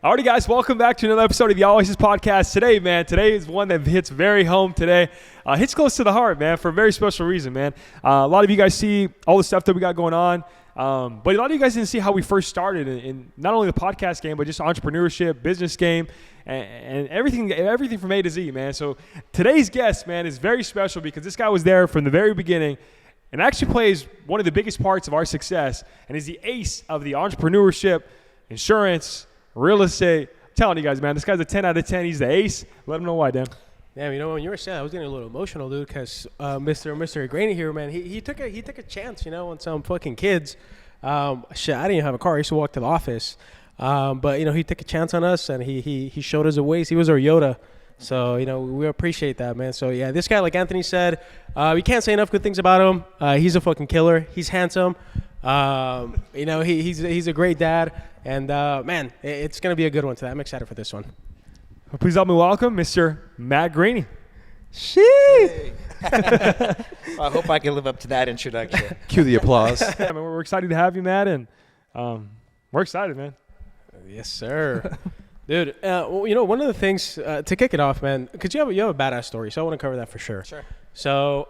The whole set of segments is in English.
Alrighty, guys, welcome back to another episode of the Always podcast. Today is one that hits very home today. Hits close to the heart, man, for a very special reason, man. A lot of you guys see all the stuff that we got going on, but a lot of you guys didn't see how we first started in not only the podcast game, but just entrepreneurship, business game, and everything from A to Z, man. So today's guest, man, is very special because this guy was there from the very beginning and actually plays one of the biggest parts of our success and is the ace of the entrepreneurship, insurance, real estate. I'm telling you guys, man, this guy's a 10 out of 10. He's the ace. Let him know why, Dan. Damn, you know, when you were saying, I was getting a little emotional, dude, because Mr. Graney here, man, he took a chance, you know, on some fucking kids. Shit, I didn't even have a car. I used to walk to the office. But, you know, he took a chance on us, and he showed us the ways. He was our Yoda. So, you know, we appreciate that, man. So, yeah, this guy, like Anthony said, we can't say enough good things about him. He's a fucking killer. He's handsome. You know, he's a great dad. And, man, it's going to be a good one today. I'm excited for this one. Well, please help me welcome Mr. Matt Graney. Hey. I hope I can live up to that introduction. Cue the applause. Yeah, man, we're excited to have you, Matt, and we're excited, man. Yes, sir. Dude, well, you know, one of the things to kick it off, man, because you have a badass story, so I want to cover that for sure. Sure. So,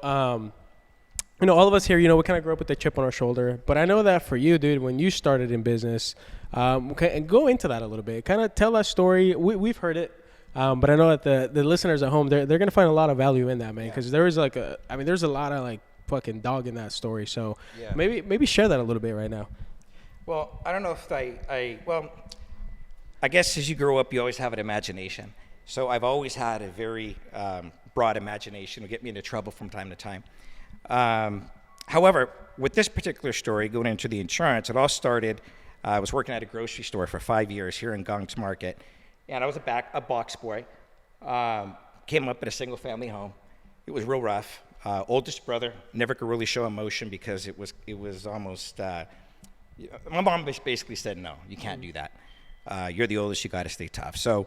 you know, all of us here, you know, we kind of grew up with a chip on our shoulder. But I know that for you, dude, when you started in business, okay, and go into that a little bit. Kind of tell that story. We've heard it, but I know that the listeners at home, they're going to find a lot of value in that, man, because there is like there's a lot of like fucking dog in that story. So maybe share that a little bit right now. Well, I don't know if I guess as you grow up, you always have an imagination. So I've always had a very broad imagination. It'll get me into trouble from time to time. However, with this particular story, going into the insurance, it all started, I was working at a grocery store for 5 years here in Gong's Market, and I was a box boy. Came up in a single-family home. It was real rough. Oldest brother, never could really show emotion because it was almost, my mom basically said, no, you can't do that. You're the oldest, you got to stay tough. So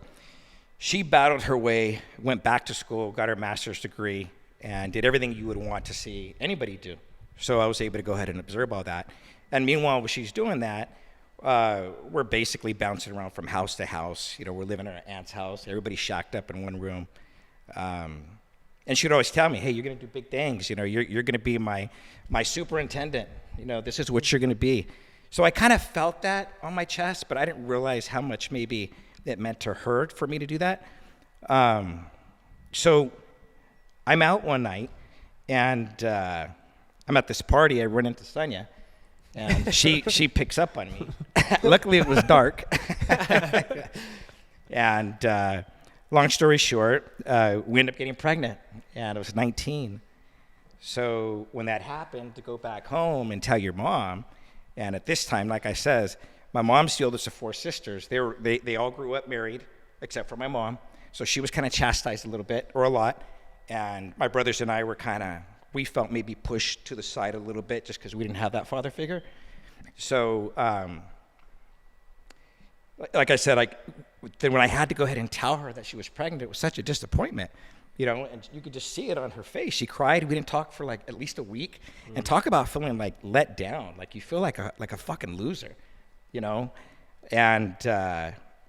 she battled her way, went back to school, got her master's degree, and did everything you would want to see anybody do. So I was able to go ahead and observe all that. And meanwhile, while she's doing that, we're basically bouncing around from house to house. You know, we're living in our aunt's house. Everybody's shacked up in one room. And she'd always tell me, hey, you're going to do big things. You know, you're going to be my superintendent. You know, this is what you're going to be. So I kind of felt that on my chest, but I didn't realize how much maybe it meant to her for me to do that. So I'm out one night, and I'm at this party. I run into Sonia, and she picks up on me. Luckily, it was dark. And long story short, we ended up getting pregnant, and I was 19. So when that happened, to go back home and tell your mom, and at this time, like I says, my mom's the oldest of 4 sisters. They all grew up married, except for my mom. So she was kind of chastised a little bit, or a lot. And my brothers and I were we felt maybe pushed to the side a little bit just because we didn't have that father figure. So, like I said, then when I had to go ahead and tell her that she was pregnant, it was such a disappointment, you know, and you could just see it on her face. She cried. We didn't talk for like at least a week. And talk about feeling like let down, like you feel like a fucking loser, you know. And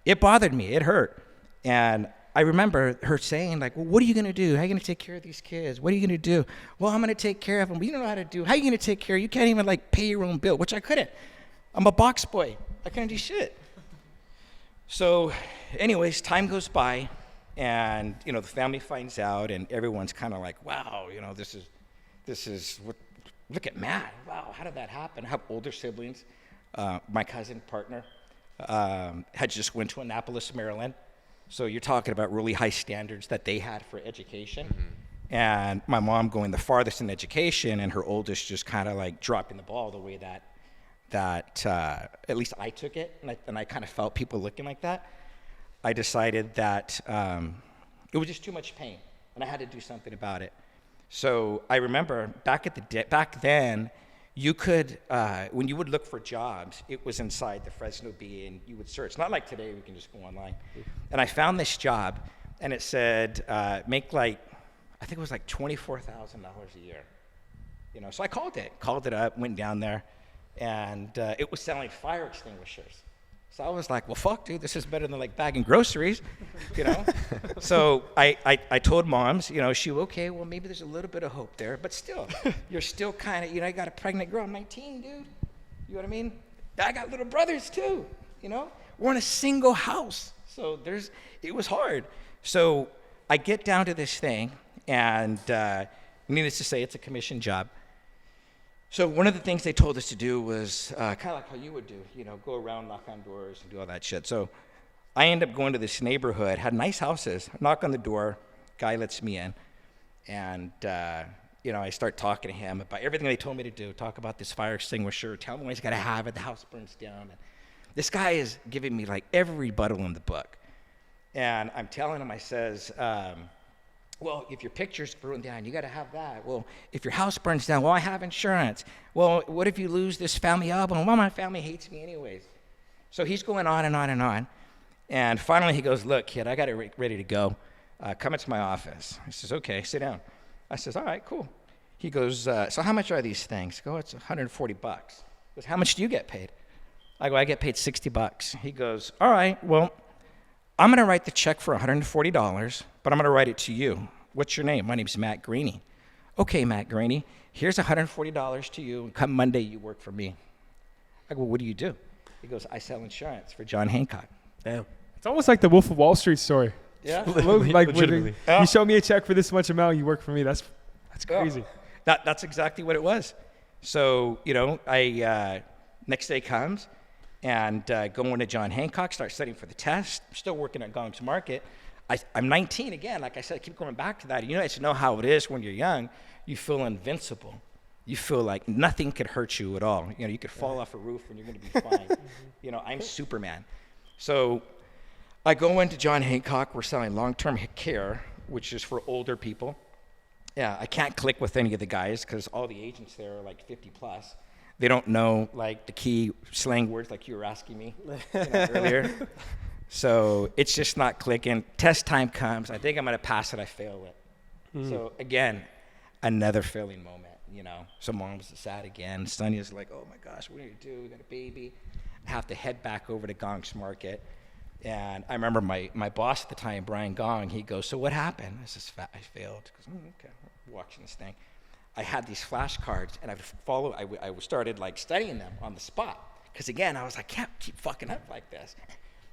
it bothered me. It hurt. And I remember her saying, like, well, what are you going to do? How are you going to take care of these kids? What are you going to do? Well, I'm going to take care of them. But you don't know how to do. How are you going to take care? You can't even, like, pay your own bill, which I couldn't. I'm a box boy. I couldn't do shit. So, anyways, time goes by, and, you know, the family finds out, and everyone's kind of like, wow, you know, this is what, look at Matt. Wow, how did that happen? I have older siblings. My cousin, partner, had just went to Annapolis, Maryland. So you're talking about really high standards that they had for education. Mm-hmm. And my mom going the farthest in education, and her oldest just kind of like dropping the ball the way that at least I took it, and I kind of felt people looking like that. I decided that it was just too much pain, and I had to do something about it. So I remember back then, you could, when you would look for jobs, it was inside the Fresno Bee, and you would search. Not like today, we can just go online. And I found this job, and it said, make like, I think it was like $24,000 a year. You know, so I called it up, went down there, and it was selling fire extinguishers. So I was like, well, fuck, dude, this is better than like bagging groceries, you know? So I told moms, you know, okay, well, maybe there's a little bit of hope there, but still, you're still kind of, you know, you got a pregnant girl, I'm 19, dude. You know what I mean? I got little brothers too, you know? We're in a single house. So it was hard. So I get down to this thing, and needless to say, it's a commission job. So one of the things they told us to do was kind of like how you would do, you know, go around, knock on doors, and do all that shit. So I end up going to this neighborhood, had nice houses, knock on the door, guy lets me in, and, you know, I start talking to him about everything they told me to do, talk about this fire extinguisher, tell me what he's got to have it, the house burns down. And this guy is giving me, like, every rebuttal in the book. And I'm telling him, I says, well, if your picture's burned down, you got to have that. Well, if your house burns down, well, I have insurance. Well, what if you lose this family album? Well, my family hates me anyways. So he's going on and on and on. And finally he goes, look, kid, I got it ready to go. Come into my office. He says, okay, sit down. I says, all right, cool. He goes, so how much are these things? I go, it's $140. He goes, how much do you get paid? I go, I get paid $60. He goes, all right, well, I'm going to write the check for $140, but I'm going to write it to you. What's your name? My name's Matt Graney. Okay, Matt Graney, here's $140 to you, and come Monday, you work for me. I go, well, what do you do? He goes, I sell insurance for John Hancock. Damn. It's almost like the Wolf of Wall Street story. Yeah. Like Legitimately. you show me a check for this much amount, you work for me. That's crazy. That's exactly what it was. So, you know, I next day comes, and go into John Hancock, start studying for the test. I'm still working at Gong's Market. I'm 19 again. Like I said, I keep going back to that. You guys know how it is when you're young. You feel invincible. You feel like nothing could hurt you at all. You know, you could fall off a roof and you're going to be fine. You know, I'm Superman. So I go into John Hancock. We're selling long-term care, which is for older people. Yeah, I can't click with any of the guys because all the agents there are like 50 plus. They don't know like the key slang words like you were asking me earlier. So it's just not clicking. Test time comes. I think I'm going to pass it. I fail it. So again, another failing moment, you know. So mom's sad again. Sonia's like, oh my gosh, what do you do? We got a baby. I have to head back over to Gong's Market. And I remember my boss at the time, Brian Gong, he goes, so what happened? I says, I failed. He goes, okay, I'm watching this thing. I had these flashcards, and I started like studying them on the spot. Because again, I was like, I can't keep fucking up like this.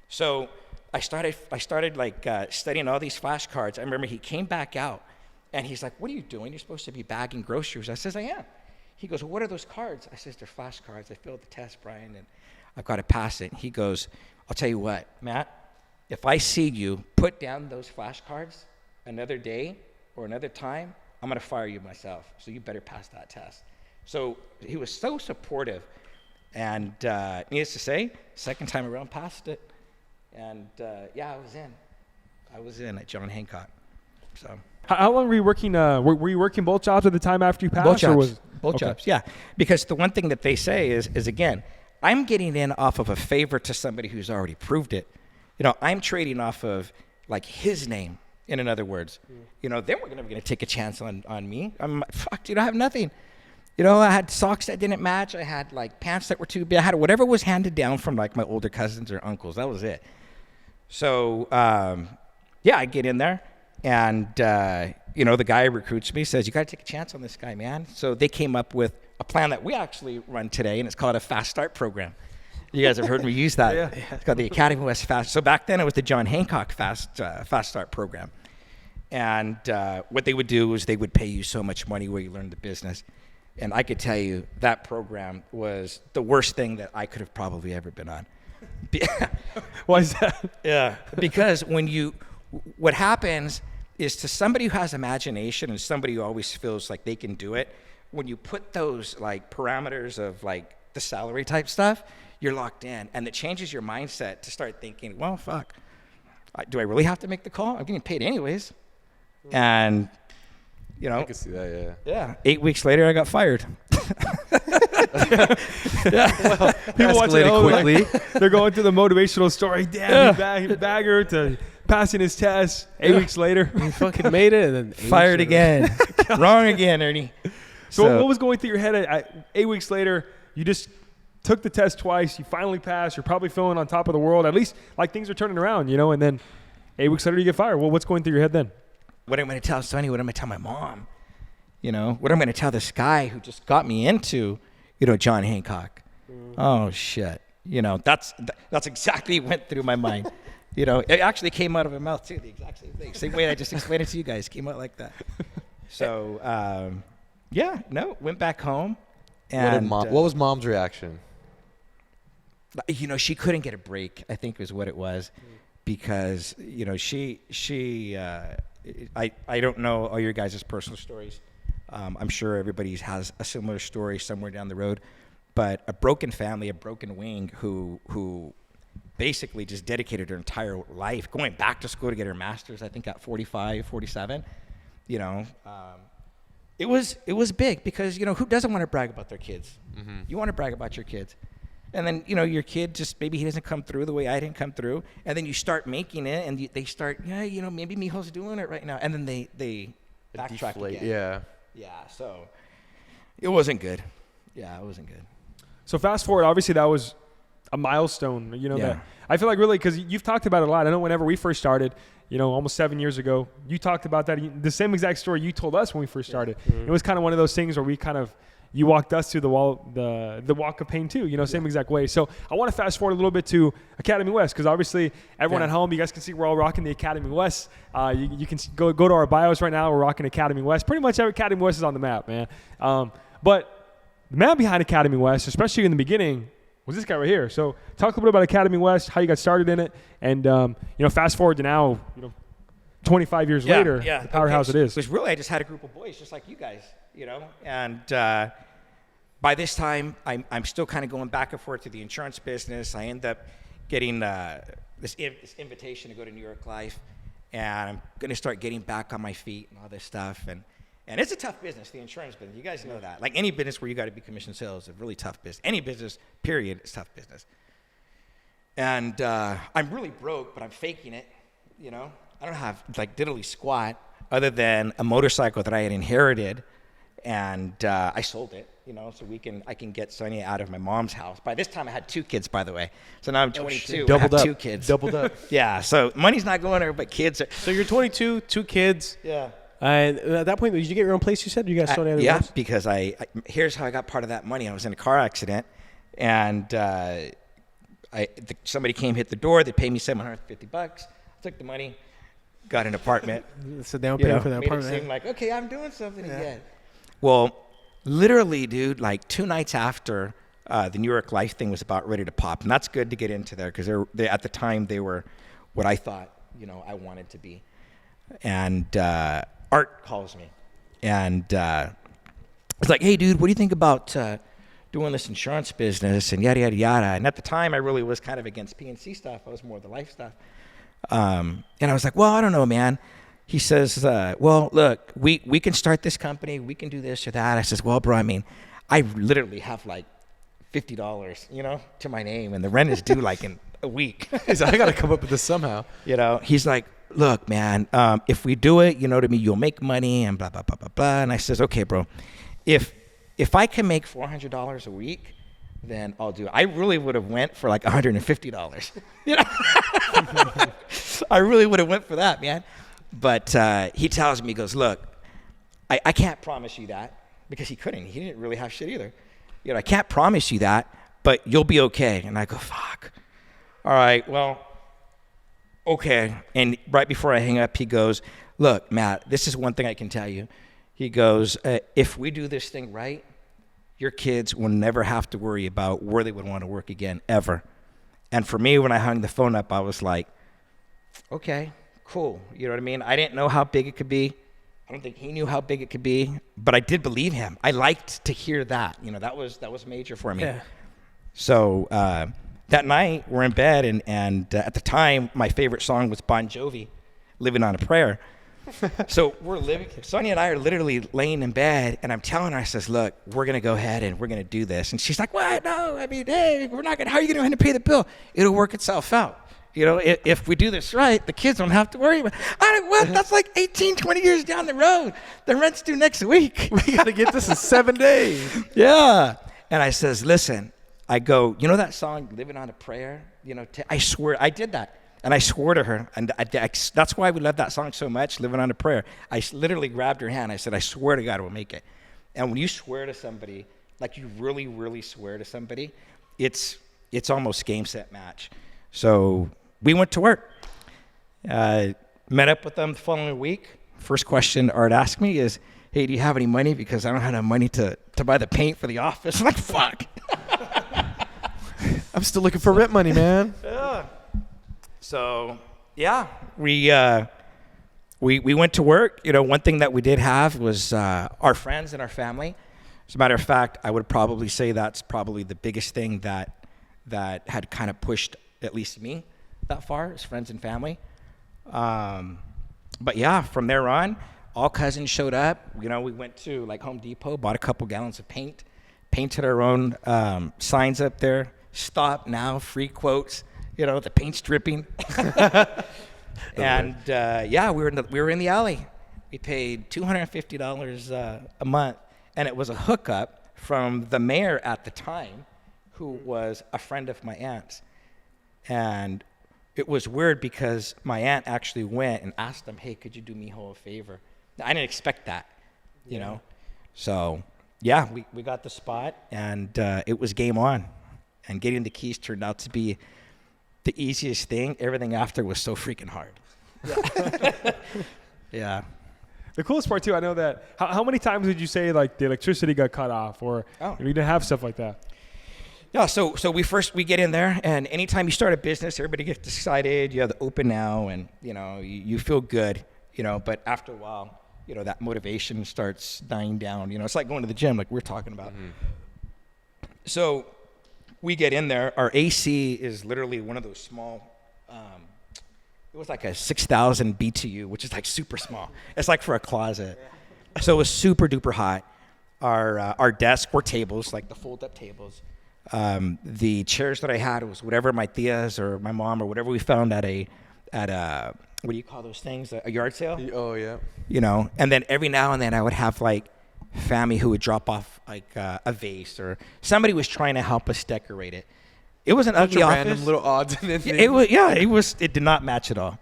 So I started like studying all these flashcards. I remember he came back out, and he's like, what are you doing? You're supposed to be bagging groceries. I says, I am. He goes, well, what are those cards? I says, they're flashcards. I failed the test, Brian, and I've got to pass it. He goes, I'll tell you what, Matt, if I see you put down those flashcards another day or another time, I'm going to fire you myself, so you better pass that test. So he was so supportive, and needless to say, second time around, passed it. And yeah, I was in at John Hancock. So How long were you working? Were you working both jobs at the time after you passed? Both jobs, yeah. Because the one thing that they say is again, I'm getting in off of a favor to somebody who's already proved it. You know, I'm trading off of like his name. In other words, you know, they weren't never going to take a chance on me. I'm fuck, dude, I have nothing. You know, I had socks that didn't match. I had like pants that were too big. I had whatever was handed down from like my older cousins or uncles. That was it. So yeah, I get in there, and you know, the guy who recruits me says, you got to take a chance on this guy, man. So they came up with a plan that we actually run today, and it's called a Fast Start program. You guys have heard me use that. Yeah. It's called the Academy West Fast. So back then it was the John Hancock Fast Start program. And what they would do is they would pay you so much money where you learn the business. And I could tell you that program was the worst thing that I could have probably ever been on. Why is that? Yeah. Because what happens is to somebody who has imagination and somebody who always feels like they can do it, when you put those like parameters of like the salary type stuff, you're locked in, and it changes your mindset to start thinking, well, fuck, do I really have to make the call? I'm getting paid anyways. And, you know. I can see that, yeah. Yeah. 8 weeks later, I got fired. Yeah. Well, people watch it quickly. Like, they're going through the motivational story. Damn, he bagger to passing his test. 8 weeks later. He fucking made it. And then fired again. Wrong again, Ernie. So what was going through your head 8 weeks later? You just took the test twice, you finally passed, you're probably feeling on top of the world, at least like things are turning around, you know, and then 8 weeks later you get fired. Well, what's going through your head then? What am I going to tell Sonny? What am I going to tell my mom? You know, what am I going to tell this guy who just got me into, you know, John Hancock? Oh, shit. You know, that's exactly what went through my mind. You know, it actually came out of my mouth, too, the exact same thing. Same way I just explained it to you guys, came out like that. So, went back home. And what was Mom's reaction? You know, she couldn't get a break, I think was what it was. Because, you know, I don't know all your guys' personal stories. I'm sure everybody has a similar story somewhere down the road. But a broken family, a broken wing who basically just dedicated her entire life going back to school to get her master's, I think at 45, 47, you know. It was big because, you know, who doesn't want to brag about their kids? Mm-hmm. You want to brag about your kids. And then, you know, your kid just maybe he doesn't come through the way I didn't come through. And then you start making it and they start, you know, maybe Mijo's doing it right now. And then they backtrack deflate, again. Yeah. Yeah, so it wasn't good. Yeah, it wasn't good. So fast forward, obviously that was a milestone, you know, Yeah. that I feel like really, because you've talked about it a lot. I know whenever we first started, you know, almost 7 years ago, you talked about that. The same exact story you told us when we first started. Mm-hmm. It was kind of one of those things where we kind of, you walked us through the walk of pain too, you know, same exact way. So I want to fast forward a little bit to Academy West, because obviously everyone at home, you guys can see we're all rocking the Academy West. You can go to our bios right now. We're rocking Academy West. Pretty much every Academy West is on the map, man. But the man behind Academy West, especially in the beginning, was this guy right here. So talk a little bit about Academy West, how you got started in it, and you know, fast forward to now, you know, 25 years later, the powerhouse it is. Because really, I just had a group of boys just like you guys, you know, and by this time, I'm still kind of going back and forth to the insurance business. I end up getting this invitation to go to New York Life, and I'm going to start getting back on my feet and all this stuff. And it's a tough business, the insurance business. You guys know that. Like any business where you got to be commission sales is a really tough business. Any business, period, is tough business. And I'm really broke, but I'm faking it, you know. I don't have like diddly squat other than a motorcycle that I had inherited, and I sold it, you know, so I can get Sonia out of my mom's house. By this time, I had 2 kids, by the way. So now I'm 22. I have 2 kids. Doubled up. Yeah. So money's not going there, but kids are. So you're 22, 2 kids. Yeah. And at that point, did you get your own place? You said you guys sold it. Yeah, because here's how I got part of that money. I was in a car accident, and somebody came, hit the door. They paid me $750. I took the money. Got an apartment. It's a down payment for that made apartment. it seem like, okay, I'm doing something again. Well, literally, dude, like 2 nights after the New York Life thing was about ready to pop, and that's good to get into there because they at the time they were what I thought, you know, I wanted to be. And Art calls me, and it's like, hey, dude, what do you think about doing this insurance business and yada yada yada? And at the time, I really was kind of against P&C stuff. I was more the life stuff. And I was like, well, I don't know, man. He says, well, look, we can start this company. We can do this or that. I says, well, bro, I mean, I literally have like $50, you know, to my name, and the rent is due like in a week. He's like, I got to come up with this somehow. You know, he's like, look, man, if we do it, you know, to me, you'll make money and blah, blah, blah, blah, blah. And I says, okay, bro, if I can make $400 a week, then I'll do it. I really would have went for like $150. You know, I really would have went for that, man. But he tells me, he goes, look, I can't promise you that, because he couldn't. He didn't really have shit either. You know, I can't promise you that, but you'll be okay. And I go, fuck. All right, well, okay. And right before I hang up, he goes, look, Matt, this is one thing I can tell you. He goes, if we do this thing right, your kids will never have to worry about where they would want to work again, ever. And for me, when I hung the phone up, I was like, okay, cool. You know what I mean? I didn't know how big it could be. I don't think he knew how big it could be, but I did believe him. I liked to hear that. You know, that was major for me. Yeah. So that night, we're in bed, and at the time, my favorite song was Bon Jovi, Living on a Prayer. So Sonia and I are literally laying in bed, and I'm telling her, I says, look, we're going to go ahead and we're going to do this. And she's like, what? No, I mean, hey, we're not going to, how are you going to pay the bill? It'll work itself out. You know, if we do this right, the kids don't have to worry about it. What? That's like 18, 20 years down the road. The rent's due next week. We got to get this in 7 days. Yeah. And I says, listen, I go, you know that song, Living on a Prayer? You know, I swear, I did that. And I swore to her, and that's why we love that song so much, Living on a Prayer. I literally grabbed her hand. I said, I swear to God we'll make it. And when you swear to somebody, like you really, really swear to somebody, it's almost game, set, match. So we went to work. Met up with them the following week. First question Art asked me is, hey, do you have any money? Because I don't have enough money to buy the paint for the office. I'm like, fuck. I'm still looking for rent money, man. Yeah. So, yeah, we went to work. You know, one thing that we did have was our friends and our family. As a matter of fact, I would probably say that's probably the biggest thing that had kind of pushed at least me that far, is friends and family. But yeah, from there on, all cousins showed up. You know, we went to like Home Depot, bought a couple gallons of paint, painted our own signs up there. Stop now, free quotes. You know, the paint's dripping. And yeah, we were in the alley. We paid $250 a month, and it was a hookup from the mayor at the time, who was a friend of my aunt's. And it was weird because my aunt actually went and asked them, hey, could you do me a favor? I didn't expect that, you know. So yeah, we got the spot, and it was game on. And getting the keys turned out to be the easiest thing. Everything after was so freaking hard. Yeah. The coolest part too, I know that. How many times did you say like the electricity got cut off, or you didn't have stuff like that? Yeah. So we get in there, and anytime you start a business, everybody gets excited. You have the open now, and you know you feel good. You know, but after a while, you know that motivation starts dying down. You know, it's like going to the gym, like we're talking about. Mm-hmm. So we get in there. Our AC is literally one of those small. It was like a 6,000 BTU, which is like super small. It's like for a closet. So it was super duper hot. Our desk were tables, like the fold up tables. The chairs that I had was whatever my tias or my mom or whatever we found at a what do you call those things? A yard sale? Oh yeah. You know, and then every now and then I would have like family who would drop off like a vase, or somebody was trying to help us decorate it. It was an ugly office. Random little odds and ends. It did not match at all.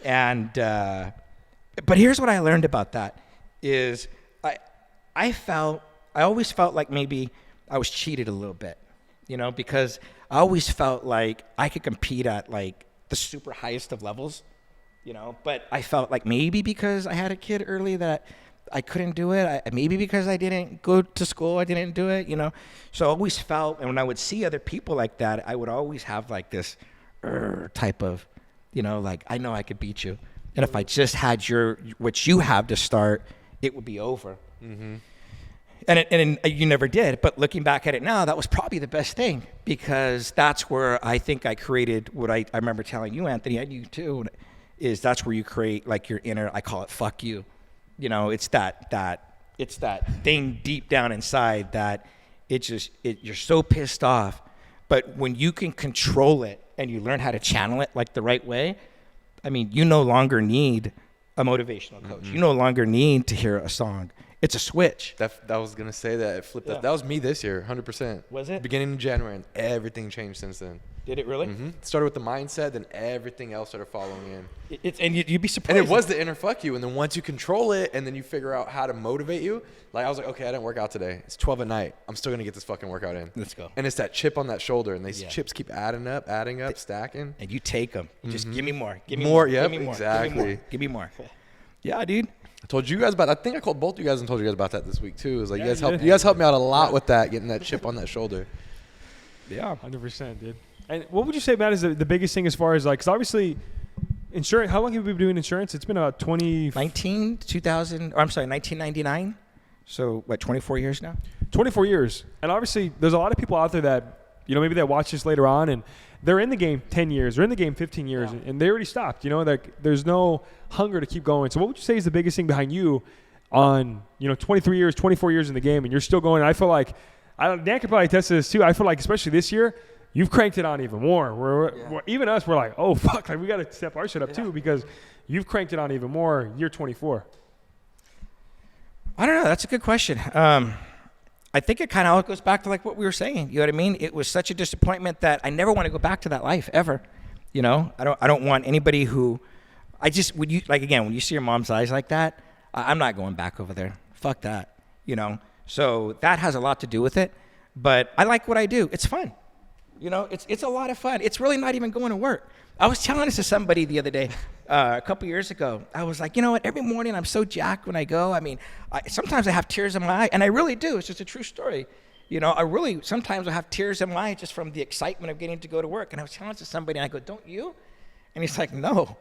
And but here's what I learned about that is I always felt like maybe I was cheated a little bit, you know, because I always felt like I could compete at like the super highest of levels, you know, but I felt like maybe because I had a kid early that I couldn't do it. Maybe because I didn't go to school, I didn't do it, you know. So I always felt, and when I would see other people like that, I would always have like this type of, you know, like I know I could beat you, and if I just had what you have to start, it would be over. Mm-hmm. And you never did. But looking back at it now, that was probably the best thing, because that's where I think I created what I remember telling you, Anthony, and you too, is that's where you create like your inner, I call it fuck you. You know, it's that thing deep down inside that you're so pissed off. But when you can control it and you learn how to channel it like the right way, I mean, you no longer need a motivational coach. Mm-hmm. You no longer need to hear a song. It's a switch. That was going to say that. It flipped. Yeah. That was me this year, 100%. Was it? Beginning of January, and everything changed since then. Did it really? Mm-hmm. It started with the mindset, then everything else started following in. And you'd be surprised. And it was the inner fuck you. And then once you control it and then you figure out how to motivate you, like I was like, okay, I didn't work out today. It's 12 at night. I'm still going to get this fucking workout in. Let's go. And it's that chip on that shoulder. And these chips keep adding up, stacking. And you take them. You just give me more. Give me more. More. Yep, give me more. Exactly. Give me more. Yeah, dude. I told you guys I think I called both you guys and told you guys about that this week too. It was like, you guys helped me out a lot with that, getting that chip on that shoulder. Yeah, 100%, dude. And what would you say, Matt, is the biggest thing as far as like, because obviously insurance, how long have you been doing insurance? It's been about 1999. So what, 24 years now? 24 years. And obviously there's a lot of people out there that, you know, maybe they watch this later on and they're in the game 10 years, they're in the game 15 years, and they already stopped. You know, like there's no hunger to keep going. So what would you say is the biggest thing behind you on, you know, 23 years, 24 years in the game, and you're still going? And I feel like, Dan could probably attest to this too. I feel like, especially this year, you've cranked it on even more. We're even us, we're like, oh, fuck, like we got to step our shit up too, because you've cranked it on even more year 24. I don't know. That's a good question. I think it kind of all goes back to like what we were saying. You know what I mean? It was such a disappointment that I never want to go back to that life ever. You know, I don't want anybody who, when you see your mom's eyes like that, I'm not going back over there. Fuck that. You know, so that has a lot to do with it. But I like what I do. It's fun. You know, it's a lot of fun. It's really not even going to work. I was telling this to somebody the other day, a couple years ago. I was like, you know what? Every morning I'm so jacked when I go. I mean, sometimes I have tears in my eye, and I really do. It's just a true story. You know, sometimes I have tears in my eye just from the excitement of getting to go to work. And I was telling this to somebody, and I go, don't you? And he's like, no.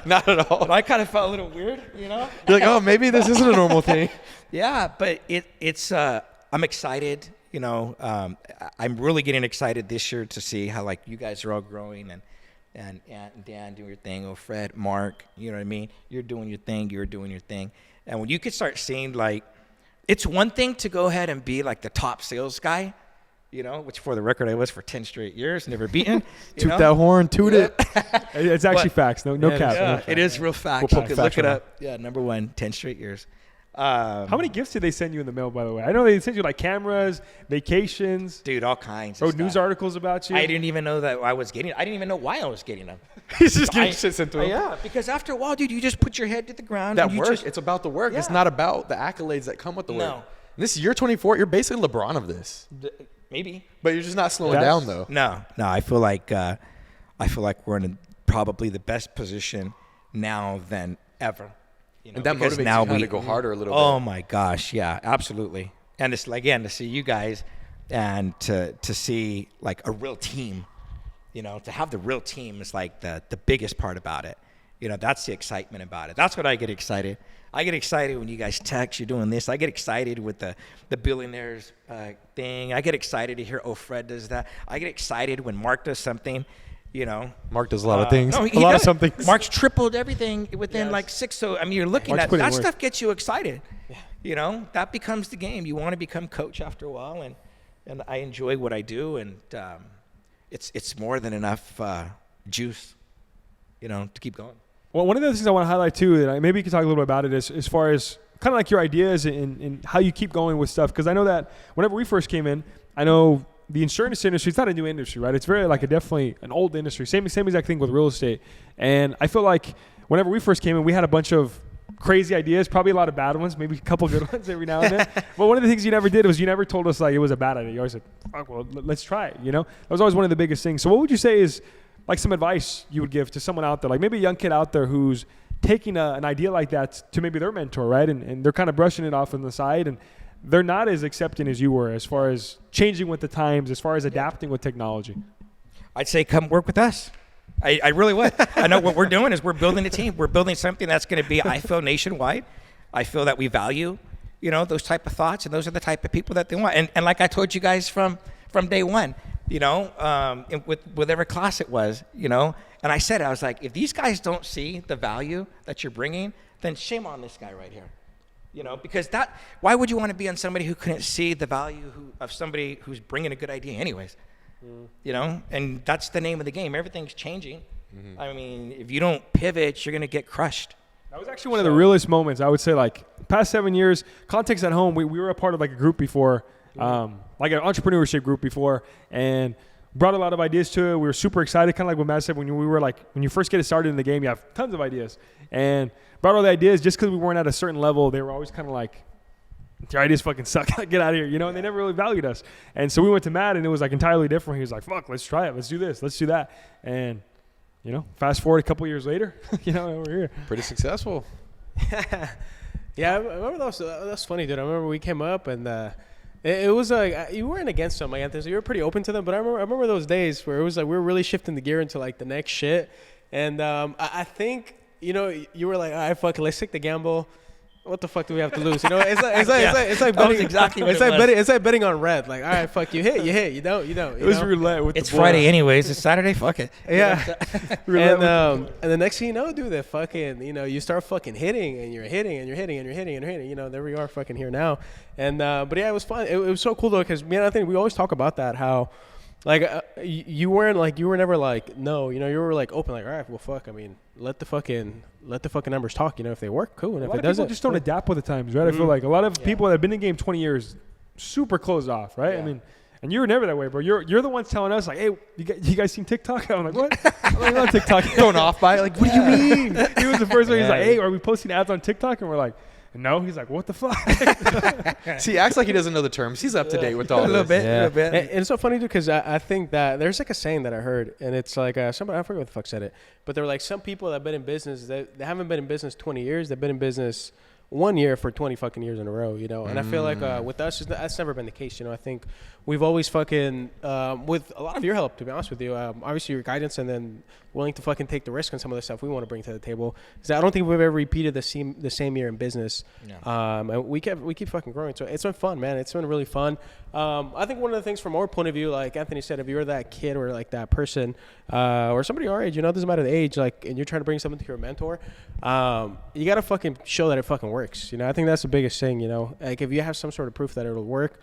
Not at all. But I kind of felt a little weird, you know? You're like, oh, maybe this isn't a normal thing. Yeah, but it's I'm excited. You know, I'm really getting excited this year to see how like you guys are all growing and Aunt and Dan doing your thing. Oh, Fred, Mark, you know what I mean? You're doing your thing. You're doing your thing. And when you could start seeing like, it's one thing to go ahead and be like the top sales guy, you know, which for the record I was for 10 straight years, never beaten. Toot that horn, toot it. It's actually facts. No cap. Yeah, it is real fact. We'll You can look it up. Yeah, number one, 10 straight years. How many gifts did they send you in the mail, by the way? I know they sent you like cameras, vacations. Dude, all kinds. Wrote news articles about you. I didn't even know that I was getting. I didn't even know why I was getting them. He's just getting shit sent to him. Yeah, because after a while, dude, you just put your head to the ground. That and work, it's about the work. Yeah. It's not about the accolades that come with the work. No. This is year 24. You're basically LeBron of this. Maybe. But you're just not slowing down, though. No. I feel like we're in probably the best position now than ever. You know, And that motivates now you to go harder a little bit. Oh my gosh, yeah, absolutely. And it's like, again, to see you guys and to see like a real team, you know, to have the real team is like the biggest part about it. You know, that's the excitement about it. That's what I get excited. I get excited when you guys text, you're doing this. I get excited with the billionaires thing. I get excited to hear, oh, Fred does that. I get excited when Mark does something, you know. Mark does a lot of things. No, a lot of something. Mark's tripled everything within like 6. So, I mean, you're looking Mark's at putting that work. stuff gets you excited. Yeah. You know, that becomes the game. You want to become coach after a while. And I enjoy what I do. And it's more than enough juice, you know, to keep going. Well, one of the things I want to highlight too, that maybe you can talk a little bit about it, is as far as kind of like your ideas and how you keep going with stuff. Because I know that whenever we first came in, I know the insurance industry, it's not a new industry, right? It's very like definitely an old industry. Same exact thing with real estate. And I feel like whenever we first came in, we had a bunch of crazy ideas, probably a lot of bad ones, maybe a couple good ones every now and then. But one of the things you never did was you never told us like it was a bad idea. You always said, fuck, well, let's try it, you know? That was always one of the biggest things. So what would you say is like some advice you would give to someone out there, like maybe a young kid out there who's taking an idea like that to maybe their mentor, right? And they're kind of brushing it off on the side, and they're not as accepting as you were as far as changing with the times, as far as adapting with technology. I'd say come work with us. I really would. I know what we're doing is we're building a team. We're building something that's going to be, I feel, nationwide. I feel that we value, you know, those type of thoughts, and those are the type of people that they want. And like I told you guys from day one, you know, with whatever class it was, you know, and I said, I was like, if these guys don't see the value that you're bringing, then shame on this guy right here. You know, because why would you want to be on somebody who couldn't see the value of somebody who's bringing a good idea anyways? You know, and that's the name of the game. Everything's changing. Mm-hmm. I mean, if you don't pivot, you're going to get crushed. That was actually one of the realest moments. I would say like past 7 years, Context at Home, we were a part of like a group before, like an entrepreneurship group before, and brought a lot of ideas to it. We were super excited, kind of like what Matt said, when you first get started in the game, you have tons of ideas. And brought all the ideas just because we weren't at a certain level. They were always kind of like, your ideas fucking suck. Get out of here, you know. And they never really valued us. And so we went to Matt, and it was like entirely different. He was like, "Fuck, let's try it. Let's do this. Let's do that." And you know, fast forward a couple years later, you know, we're here. Pretty successful. Yeah, I remember that was funny, dude. I remember we came up and it was like you weren't against them, like Anthony. So you were pretty open to them. But I remember those days where it was like we were really shifting the gear into like the next shit. And I think, you know, you were like, all right, fuck it, let's take the gamble. What the fuck do we have to lose? You know, it's like betting. Exactly what it's like betting on red. Like, all right, fuck, you hit, you don't. It was roulette with It's the ball. Friday anyways. It's Saturday. Fuck it. Yeah. And the next thing you know, dude, that fucking, you know, you start fucking hitting, and you're hitting, and you're hitting, and you're hitting, and you're hitting. You know, there we are, fucking here now. And but yeah, it was fun. It was so cool though, because me and Anthony, we always talk about that, how Like you were never like no, you know, you were like open, like all right, well fuck, I mean, let the fucking numbers talk, you know, if they work, cool, and if it doesn't, people just don't adapt with the times, right? I feel like a lot of people that have been in the game 20 years, super closed off, right? Yeah. I mean, and you were never that way, bro. You're the ones telling us like, hey, you guys seen TikTok? I'm like, what? I'm like, on TikTok. Thrown off by it. Like, what do you mean? He was the first one. He's like, hey, are we posting ads on TikTok? And we're like, no. He's like, what the fuck? See, he acts like he doesn't know the terms. He's up to date with all a little this. bit, a little bit. And it's so funny, dude, because I think that there's like a saying that I heard, and it's like somebody, I forget what the fuck said it, but there were like some people that have been in business, they haven't been in business 20 years, they've been in business 1 year for 20 fucking years in a row, you know. And I feel like with us, that's never been the case, you know. I think we've always fucking, with a lot of your help, to be honest with you, obviously your guidance, and then willing to fucking take the risk on some of the stuff we want to bring to the table. Because I don't think we've ever repeated the same year in business. Yeah. And we keep fucking growing. So it's been fun, man. It's been really fun. I think one of the things from our point of view, like Anthony said, if you're that kid or like that person or somebody our age, you know, it doesn't matter the age, like, and you're trying to bring something to your mentor, you got to fucking show that it fucking works. You know, I think that's the biggest thing, you know. Like if you have some sort of proof that it'll work,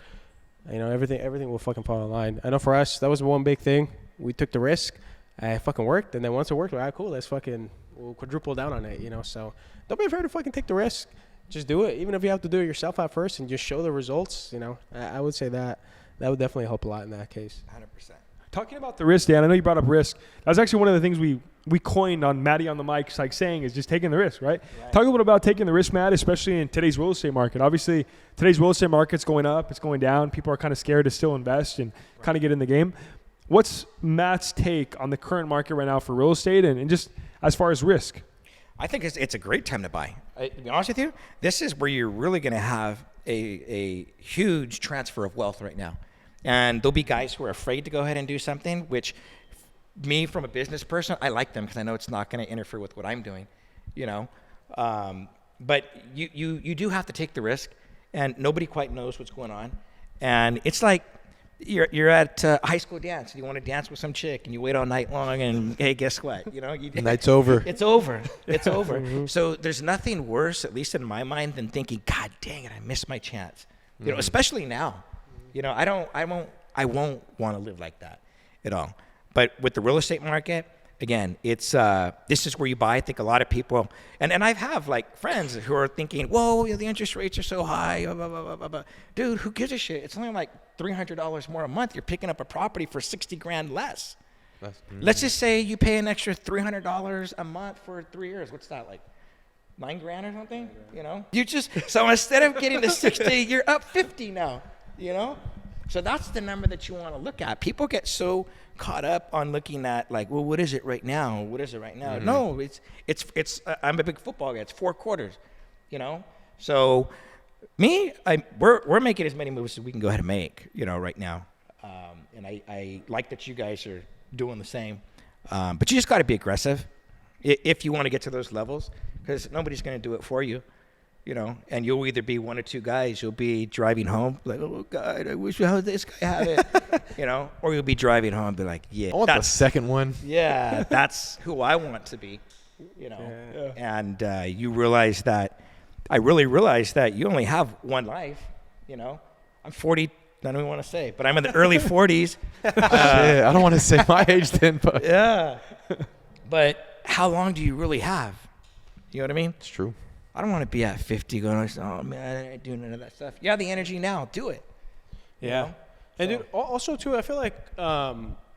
you know, everything will fucking fall in line. I know for us, that was one big thing. We took the risk. It fucking worked. And then once it worked, all right, cool, we'll quadruple down on it, you know. So don't be afraid to fucking take the risk. Just do it. Even if you have to do it yourself at first and just show the results, you know, I would say that would definitely help a lot in that case. 100%. Talking about the risk, Dan, I know you brought up risk. That was actually one of the things we coined on Matty on the mic, like saying is just taking the risk, right? Talk a little bit about taking the risk, Matt, especially in today's real estate market. Obviously, today's real estate market's going up, it's going down. People are kind of scared to still invest and kind of get in the game. What's Matt's take on the current market right now for real estate and just as far as risk? I think it's a great time to buy. To be honest with you, this is where you're really going to have a huge transfer of wealth right now. And there'll be guys who are afraid to go ahead and do something, which me, from a business person, I like them because I know it's not going to interfere with what I'm doing, you know. But you do have to take the risk, and nobody quite knows what's going on. And it's like you're at a high school dance, and you want to dance with some chick, and you wait all night long, and hey, guess what? You know, The night's over. It's over. It's over. So there's nothing worse, at least in my mind, than thinking, God dang it, I missed my chance. You know, especially now. You know, I won't want to live like that at all. But with the real estate market, again, it's this is where you buy. I think a lot of people, and I have like friends who are thinking, whoa, the interest rates are so high, blah, blah, blah, blah, blah. Dude, who gives a shit? It's only like $300 more a month. You're picking up a property for $60,000 less. Let's just say you pay an extra $300 a month for 3 years. What's that, like $9,000 or something? You know, so instead of getting the 60, you're up 50 now. You know, so that's the number that you want to look at. People get so caught up on looking at like, well, what is it right now? What is it right now? No, it's. I'm a big football guy. It's 4 quarters. You know, so we're making as many moves as we can go ahead and make. You know, right now, and I like that you guys are doing the same. But you just got to be aggressive if you want to get to those levels, because nobody's going to do it for you. You know, and you'll either be one or two guys. You'll be driving home like, oh, God, I wish how this guy had it. You know, or you'll be driving home and be like, yeah. I want the second one. Yeah, that's who I want to be, you know. Yeah. And you realize that, I really realized that you only have one life, you know. I'm 40, I don't even want to say, but I'm in the early 40s. Shit, I don't want to say my age then, but. Yeah. But how long do you really have? You know what I mean? It's true. I don't want to be at 50 going, oh, man, I ain't doing none of that stuff. You have the energy now. Do it. Yeah. You know? And, dude, also, too, I feel like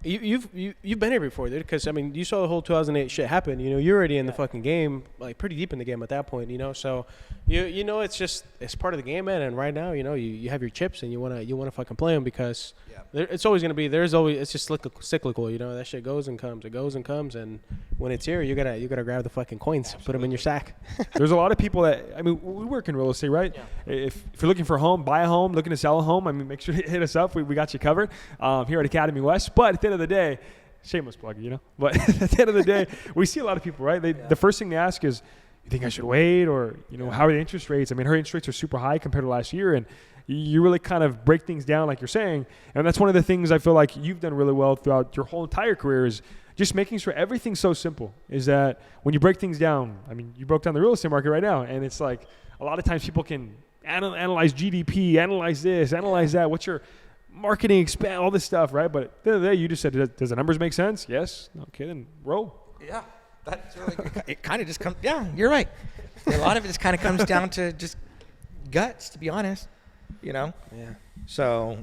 you've been here before, dude, because, I mean, you saw the whole 2008 shit happen. You know, you're already in the fucking game, like, pretty deep in the game at that point, you know. So, you know, it's part of the game, man. And right now, you know, you have your chips and you wanna fucking play them because it's always going to be, it's just cyclical, you know. That shit goes and comes. It goes and comes. And when it's here, you gotta grab the fucking coins, put them in your sack. There's a lot of people that, I mean, we work in real estate, right? Yeah. If you're looking for a home, buy a home, looking to sell a home, I mean, make sure to hit us up. We got you covered here at Academy West. But at the end of the day, shameless plug, you know. But at the end of the day, we see a lot of people, right? The first thing they ask is, you think I should wait? Or, you know, how are the interest rates? I mean, her interest rates are super high compared to last year. And you really kind of break things down like you're saying. And that's one of the things I feel like you've done really well throughout your whole entire career is just making sure everything's so simple. Is that when you break things down, I mean, you broke down the real estate market right now. And it's like a lot of times people can analyze GDP, analyze this, analyze that. What's your marketing, expand, all this stuff, right? But at the end of the day, you just said, does the numbers make sense? Yes. Okay, then roll. Yeah, that's really good. It kind of just comes. Yeah, you're right. A lot of it just kind of comes down to just guts, to be honest. Yeah. So,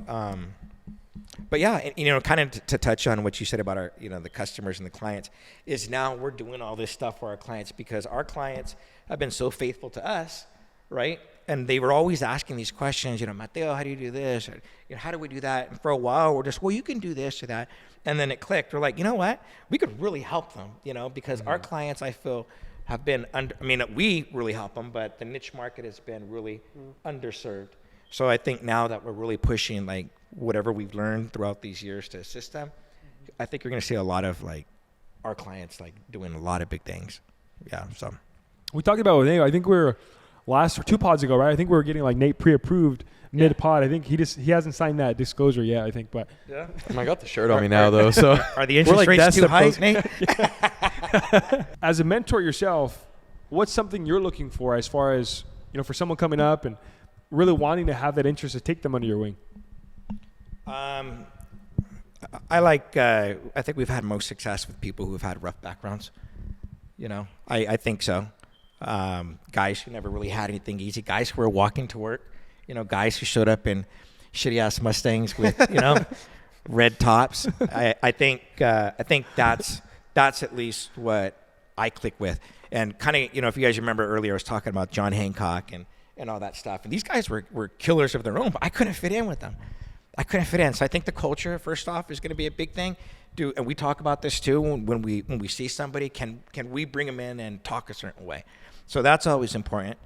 but yeah, and, kind of to touch on what you said about our, the customers and the clients, is now we're doing all this stuff for our clients because our clients have been so faithful to us, right? And they were always asking these questions, Mateo, how do you do this? Or, how do we do that? And for a while, we're just, well, you can do this or that. And then it clicked. We're like, you know what? We could really help them, because our clients, I feel, have been we really help them, but the niche market has been really underserved. So I think now that we're really pushing, like, whatever we've learned throughout these years to assist them, I think you're going to see a lot of, like, our clients, like, doing a lot of big things. Yeah, so. We talked about with Nate. I think we were last or 2 pods ago, right? I think we were getting, like, Nate pre-approved mid-pod. I think he hasn't signed that disclosure yet, I think. But yeah. I got the shirt on me now, though. So are the interest rates too high, Nate? As a mentor yourself, what's something you're looking for as far as, for someone coming up and really wanting to have that interest to take them under your wing? I think we've had most success with people who have had rough backgrounds. I think so. Guys who never really had anything easy, guys who were walking to work, guys who showed up in shitty ass Mustangs with, red tops. I think that's at least what I click with. And kind of, if you guys remember earlier, I was talking about John Hancock and all that stuff. And these guys were killers of their own, but I couldn't fit in with them. I couldn't fit in. So I think the culture, first off, is going to be a big thing. And we talk about this too when we see somebody. Can we bring them in and talk a certain way? So that's always important.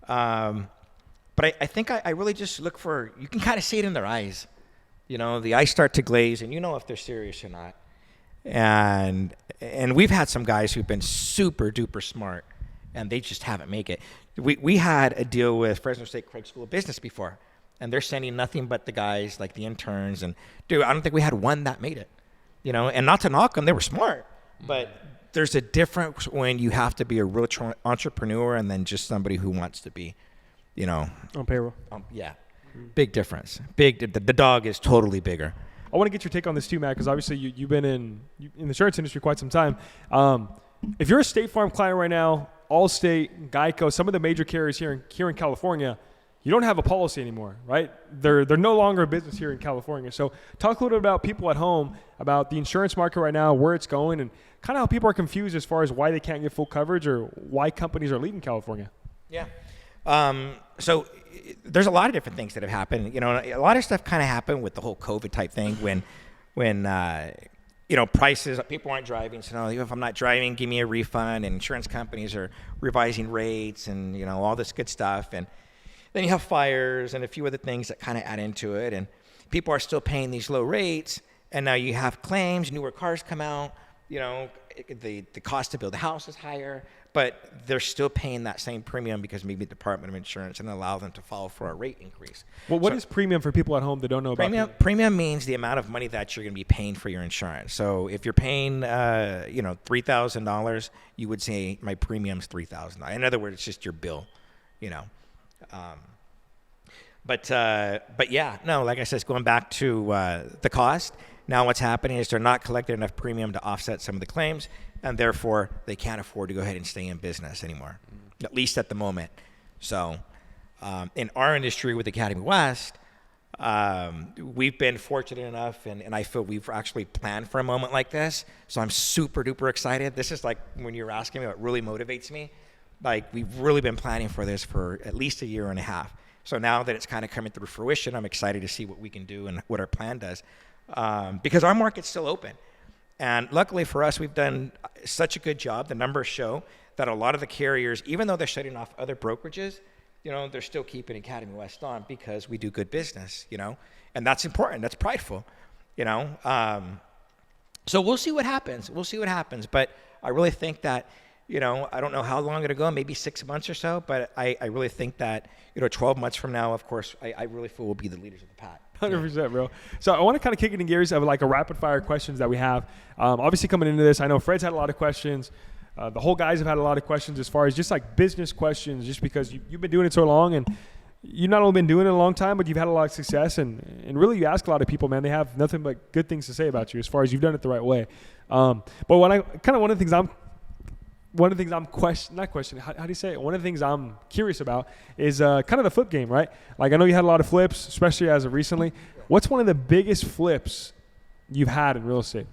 But I think I really just look for, you can kind of see it in their eyes. The eyes start to glaze, and if they're serious or not. And we've had some guys who've been super duper smart, and they just haven't made it. We had a deal with Fresno State Craig School of Business before, and they're sending nothing but the guys, like the interns. And dude, I don't think we had one that made it. And not to knock them, they were smart, but there's a difference when you have to be a real entrepreneur and then just somebody who wants to be, on payroll. Yeah, big difference. The dog is totally bigger. I want to get your take on this too, Matt, because obviously you've been in the insurance industry quite some time. If you're a State Farm client right now, Allstate, Geico, some of the major carriers here in California, you don't have a policy anymore, right? They're no longer a business here in California. So talk a little bit about people at home, about the insurance market right now, where it's going, and kind of how people are confused as far as why they can't get full coverage or why companies are leaving California. Yeah. So there's a lot of different things that have happened. A lot of stuff kind of happened with the whole COVID type thing when prices, people aren't driving. So no, if I'm not driving, give me a refund. And insurance companies are revising rates and, all this good stuff. And then you have fires and a few other things that kind of add into it. And people are still paying these low rates. And now you have claims, newer cars come out, the cost to build a house is higher, but they're still paying that same premium because maybe the Department of Insurance and allow them to file for a rate increase. Well, what is premium for people at home that don't know about premium means the amount of money that you're going to be paying for your insurance. So if you're paying, $3,000, you would say my premium's $3,000. In other words, it's just your bill, But yeah, no, like I said, it's going back to the cost. Now what's happening is they're not collecting enough premium to offset some of the claims, and therefore they can't afford to go ahead and stay in business anymore, at least at the moment. So in our industry with Academy West, we've been fortunate enough, and I feel we've actually planned for a moment like this. So I'm super duper excited. This is like when you were asking me what really motivates me. Like we've really been planning for this for at least a year and a half. So now that it's kind of coming through fruition, I'm excited to see what we can do and what our plan does. Because our market's still open. And luckily for us, we've done such a good job. The numbers show that a lot of the carriers, even though they're shutting off other brokerages, they're still keeping Academy West on because we do good business, and that's important. That's prideful, So we'll see what happens. But I really think that, I don't know how long it'll go, maybe 6 months or so, but I really think that, 12 months from now, of course, I really feel we'll be the leaders of the pack. 100%, bro. So I want to kind of kick it in gears of like a rapid fire questions that we have. Obviously coming into this, I know Fred's had a lot of questions. The whole guys have had a lot of questions as far as just like business questions, just because you've been doing it so long and you've not only been doing it a long time, but you've had a lot of success, and really you ask a lot of people, man, they have nothing but good things to say about you as far as you've done it the right way. But one of the things I'm curious about is kind of the flip game, right? Like, I know you had a lot of flips, especially as of recently. What's one of the biggest flips you've had in real estate?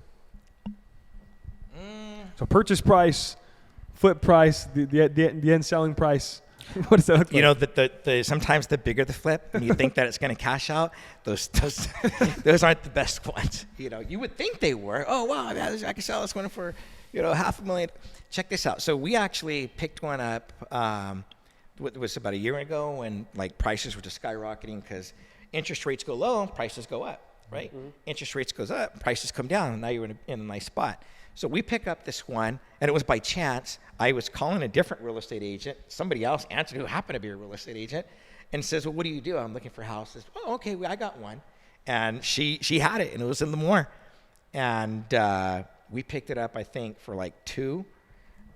So purchase price, flip price, the end selling price. What does that look like? You know, the sometimes the bigger the flip, and you think that it's going to cash out, those aren't the best ones. You know, you would think they were. Oh, wow, I can sell this one for, $500,000. Check this out. So we actually picked one up, it was about a year ago, when like prices were just skyrocketing because interest rates go low, prices go up, right? Mm-hmm. Interest rates goes up, prices come down, and now you're in a nice spot. So we pick up this one, and it was by chance. I was calling a different real estate agent. Somebody else answered who happened to be a real estate agent and says, well, what do you do? I'm looking for houses. Oh, okay, I got one. And she had it, and it was in the Moore. And we picked it up, I think, for like 2.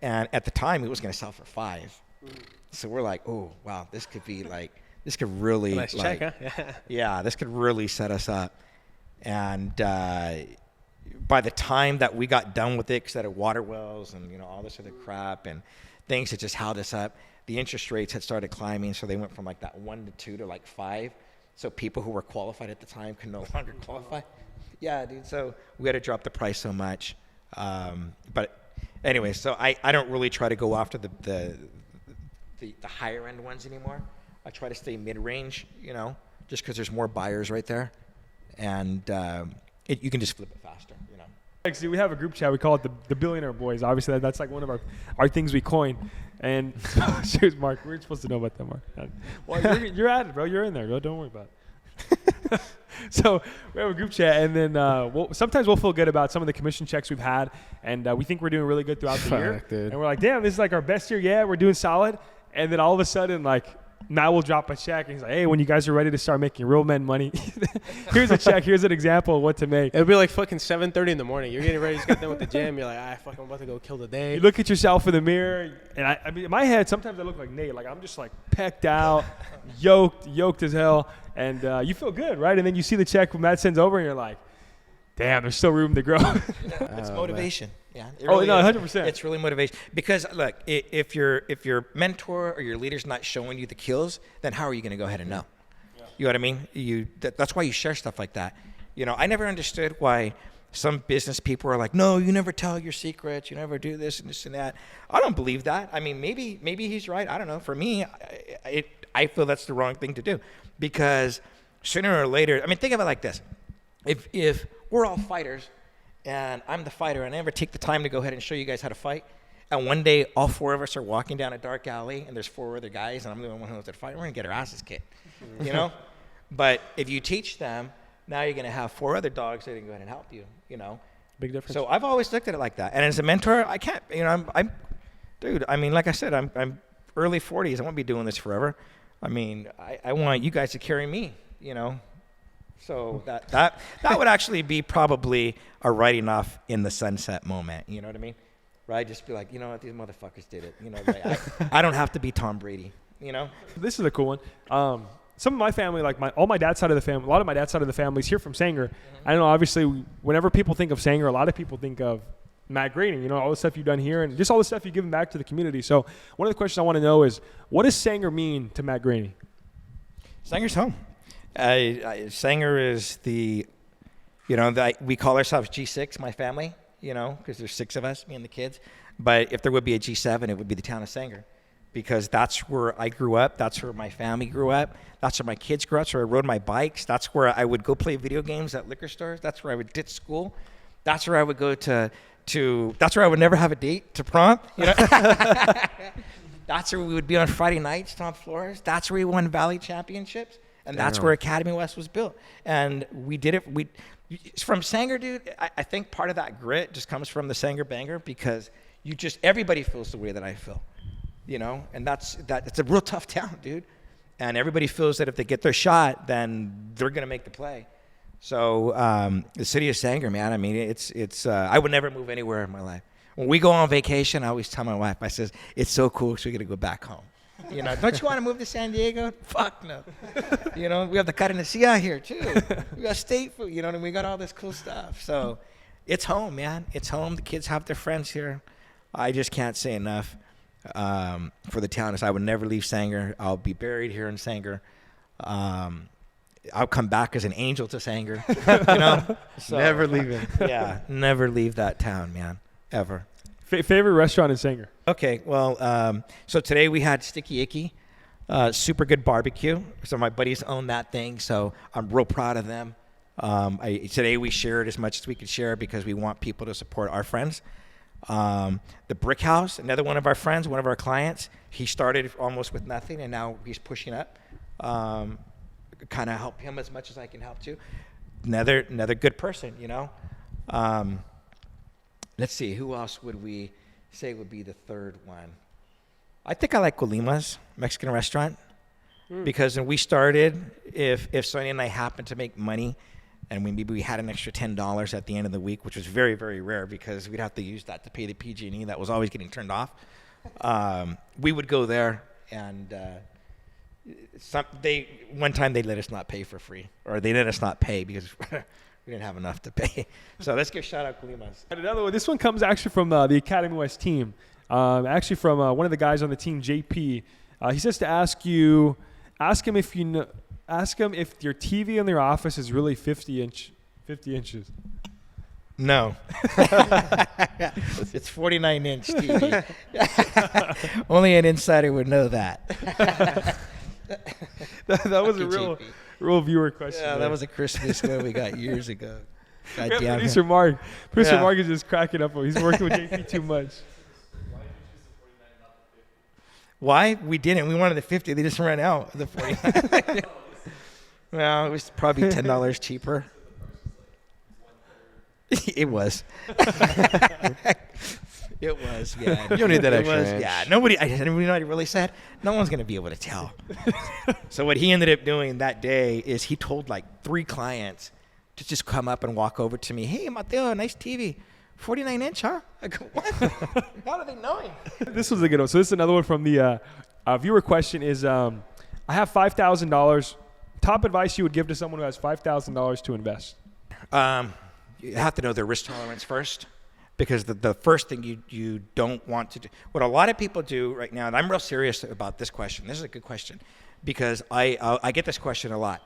And at the time, it was going to sell for 5. So we're like, oh, wow, this could really, nice check, huh? Yeah, this could really set us up. And by the time that we got done with it, because it had water wells and all this other crap and things that just held us up, the interest rates had started climbing, so they went from like that 1 to 2 to like 5. So people who were qualified at the time could no longer qualify. Yeah, dude. So we had to drop the price so much. But anyway, so I don't really try to go after the higher end ones anymore. I try to stay mid-range, just because there's more buyers right there, and you can just flip it faster. See, we have a group chat. We call it the Billionaire Boys. Obviously, that's like one of our things we coined. And cheers, Mark. We're supposed to know about that, Mark. Well, you're at it, bro. You're in there, bro. Don't worry about it. So we have a group chat, and then sometimes we'll feel good about some of the commission checks we've had, and we think we're doing really good throughout the year. Dude. And we're like, damn, this is like our best year yet. We're doing solid. And then all of a sudden, like, Matt will drop a check, and he's like, hey, when you guys are ready to start making real men money, here's a check. Here's an example of what to make. It'll be like fucking 7:30 in the morning. You're getting ready. You just got done with the gym. You're like, fuck, I'm about to go kill the day. You look at yourself in the mirror, and I mean, in my head, sometimes I look like Nate. Like, I'm just like pecked out, yoked as hell, and you feel good, right? And then you see the check when Matt sends over, and you're like, damn, there's still room to grow. It's motivation. Man. Yeah. Really 100%. It's really motivation. Because look, if your mentor or your leader's not showing you the kills, then how are you going to go ahead and know? Yeah. You know what I mean? That's why you share stuff like that. I never understood why some business people are like, no, you never tell your secrets, you never do this and this and that. I don't believe that. I mean, maybe he's right. I don't know. For me, I feel that's the wrong thing to do, because sooner or later, I mean, think of it like this. If we're all fighters, and I'm the fighter, and I never take the time to go ahead and show you guys how to fight, and one day all 4 of us are walking down a dark alley, and there's 4 other guys, and I'm the only one who knows how to fight, we're going to get our asses kicked, But if you teach them, now you're going to have 4 other dogs that can go ahead and help you, Big difference. So I've always looked at it like that. And as a mentor, I can't, I mean, like I said, I'm early 40s. I won't be doing this forever. I mean, I want you guys to carry me, So that would actually be probably a writing off in the sunset moment. You know what I mean? Right? Just be like, you know what? These motherfuckers did it. I don't have to be Tom Brady. This is a cool one. Some of my family, like a lot of my dad's side of the family is here from Sanger. Mm-hmm. I don't know, obviously, whenever people think of Sanger, a lot of people think of Matt Graney, all the stuff you've done here and just all the stuff you've given back to the community. So one of the questions I want to know is, what does Sanger mean to Matt Graney? Sanger's home. Sanger is we call ourselves G6, my family, because there's 6 of us, me and the kids. But if there would be a G7, it would be the town of Sanger, because that's where I grew up. That's where my family grew up. That's where my kids grew up. That's where I rode my bikes. That's where I would go play video games at liquor stores. That's where I would ditch school. That's where I would go that's where I would never have a date, to prom. That's where we would be on Friday nights, stomp floors. That's where we won Valley Championships. And that's where Academy West was built. And we did it. From Sanger, dude, I think part of that grit just comes from the Sanger Banger, because everybody feels the way that I feel, and it's a real tough town, dude. And everybody feels that if they get their shot, then they're going to make the play. So the city of Sanger, man, I mean, it's I would never move anywhere in my life. When we go on vacation, I always tell my wife, I says, it's so cool, so we got to go back home. You know, don't you want to move to San Diego? Fuck no. You know, we have the carne asada here too. We got state food, you know, and we got all this cool stuff. So it's home, man. It's home. The kids have their friends here. I just can't say enough for the town. I would never leave Sanger. I'll be buried here in Sanger. I'll come back as an angel to Sanger. You know, so, Never leaving. Yeah, never leave that town, man, ever. Favorite restaurant in Sanger? Okay, well, so today we had Sticky Icky, super good barbecue. So my buddies own that thing, so I'm real proud of them. Today we shared as much as we could share because we want people to support our friends. The Brick House, another one of our friends, one of our clients, he started almost with nothing, and now he's pushing up. Kind of help him as much as I can help too. Another good person, you know. Let's see, who else would we say would be the third one? I think I like Colima's Mexican restaurant because when we started, if Sonia and I happened to make money and maybe we had an extra $10 at the end of the week, which was very, very rare because we'd have to use that to pay the PG&E that was always getting turned off, we would go there and one time they let us not pay for free, or they let us not pay because we didn't have enough to pay. So let's give shout out Colima's. And another one. This one comes actually from the Academy West team. Actually from one of the guys on the team, JP. He says to ask him if your TV in their office is really 50 inches. No. It's 49-inch TV. Only an insider would know that. that was a real viewer question. Yeah, that was a Christmas one we got years ago. God damn Producer it. Mark is just cracking up. He's working with JP too much. Why? We didn't. We wanted the 50. They just ran out of the 49. Well, it was probably $10 cheaper. It was. It was, yeah. You don't need that extra inch. Yeah, nobody really said, no one's going to be able to tell. So what he ended up doing that day is he told like 3 clients to just come up and walk over to me. Hey, Mateo, nice TV. 49-inch, huh? I go, what? How are they knowing? This was a good one. So this is another one from the viewer question is, I have $5,000. Top advice you would give to someone who has $5,000 to invest? You have to know their risk tolerance first, because the first thing you don't want to do, what a lot of people do right now, and I'm real serious about this question. This is a good question because I get this question a lot.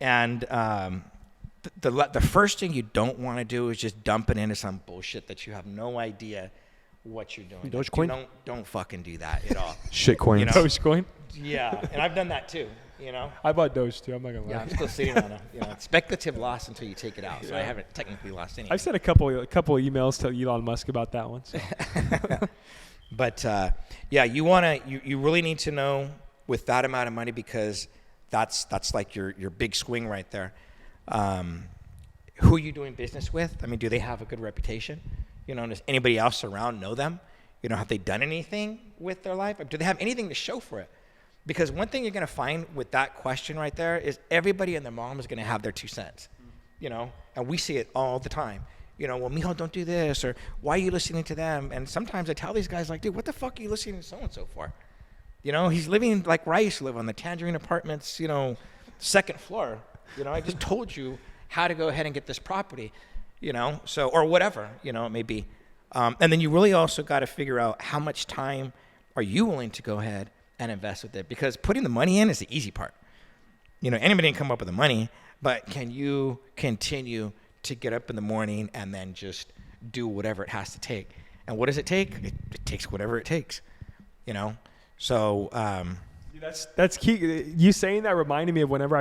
And the first thing you don't want to do is just dump it into some bullshit that you have no idea what you're doing. Dogecoin? Don't fucking do that at all. Shitcoin. You know? Dogecoin? Yeah, and I've done that too. You know. I bought Doge too. I'm not gonna lie. Yeah, I'm still sitting on a speculative loss until you take it out. So I haven't technically lost any. I've sent a couple of emails to Elon Musk about that one. So. But yeah, you really need to know with that amount of money, because that's like your big swing right there. Who are you doing business with? I mean, do they have a good reputation? You know, does anybody else around know them? You know, have they done anything with their life? Or do they have anything to show for it? Because one thing you're going to find with that question right there is everybody and their mom is going to have their 2 cents, you know, and we see it all the time. You know, well, mijo, don't do this, or why are you listening to them? And sometimes I tell these guys, like, dude, what the fuck are you listening to so-and-so for? You know, he's living like where I used to live on the Tangerine Apartments, you know, 2nd floor. You know, I just told you how to go ahead and get this property, you know, so, or whatever, you know, it may be. And then you really also got to figure out how much time are you willing to go ahead and invest with it, because putting the money in is the easy part. You know, anybody can come up with the money, but can you continue to get up in the morning and then just do whatever it has to take? And what does it take? It takes whatever it takes, you know? So, That's key. You saying that reminded me of whenever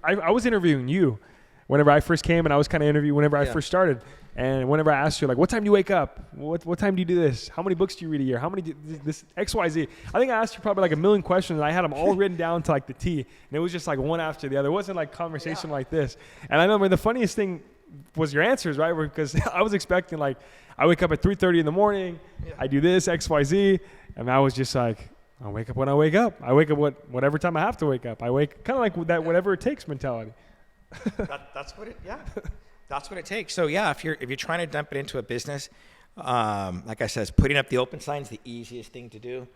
I was interviewing you whenever I first came, and I was kind of interviewing whenever I first started. And whenever I asked you, like, what time do you wake up? What time do you do this? How many books do you read a year? How many this XYZ? I think I asked you probably like a million questions, and I had them all written down to like the T. And it was just like one after the other. It wasn't like conversation like this. And I remember the funniest thing was your answers, right? Because I was expecting, like, I wake up at 3:30 in the morning. I do this, XYZ. And I was just like, I wake up when I wake up. I wake up whatever time I have to wake up. I wake kind of like that whatever it takes mentality. That's what it, yeah. That's what it takes. So yeah, if you're trying to dump it into a business, like I said, putting up the open sign is the easiest thing to do.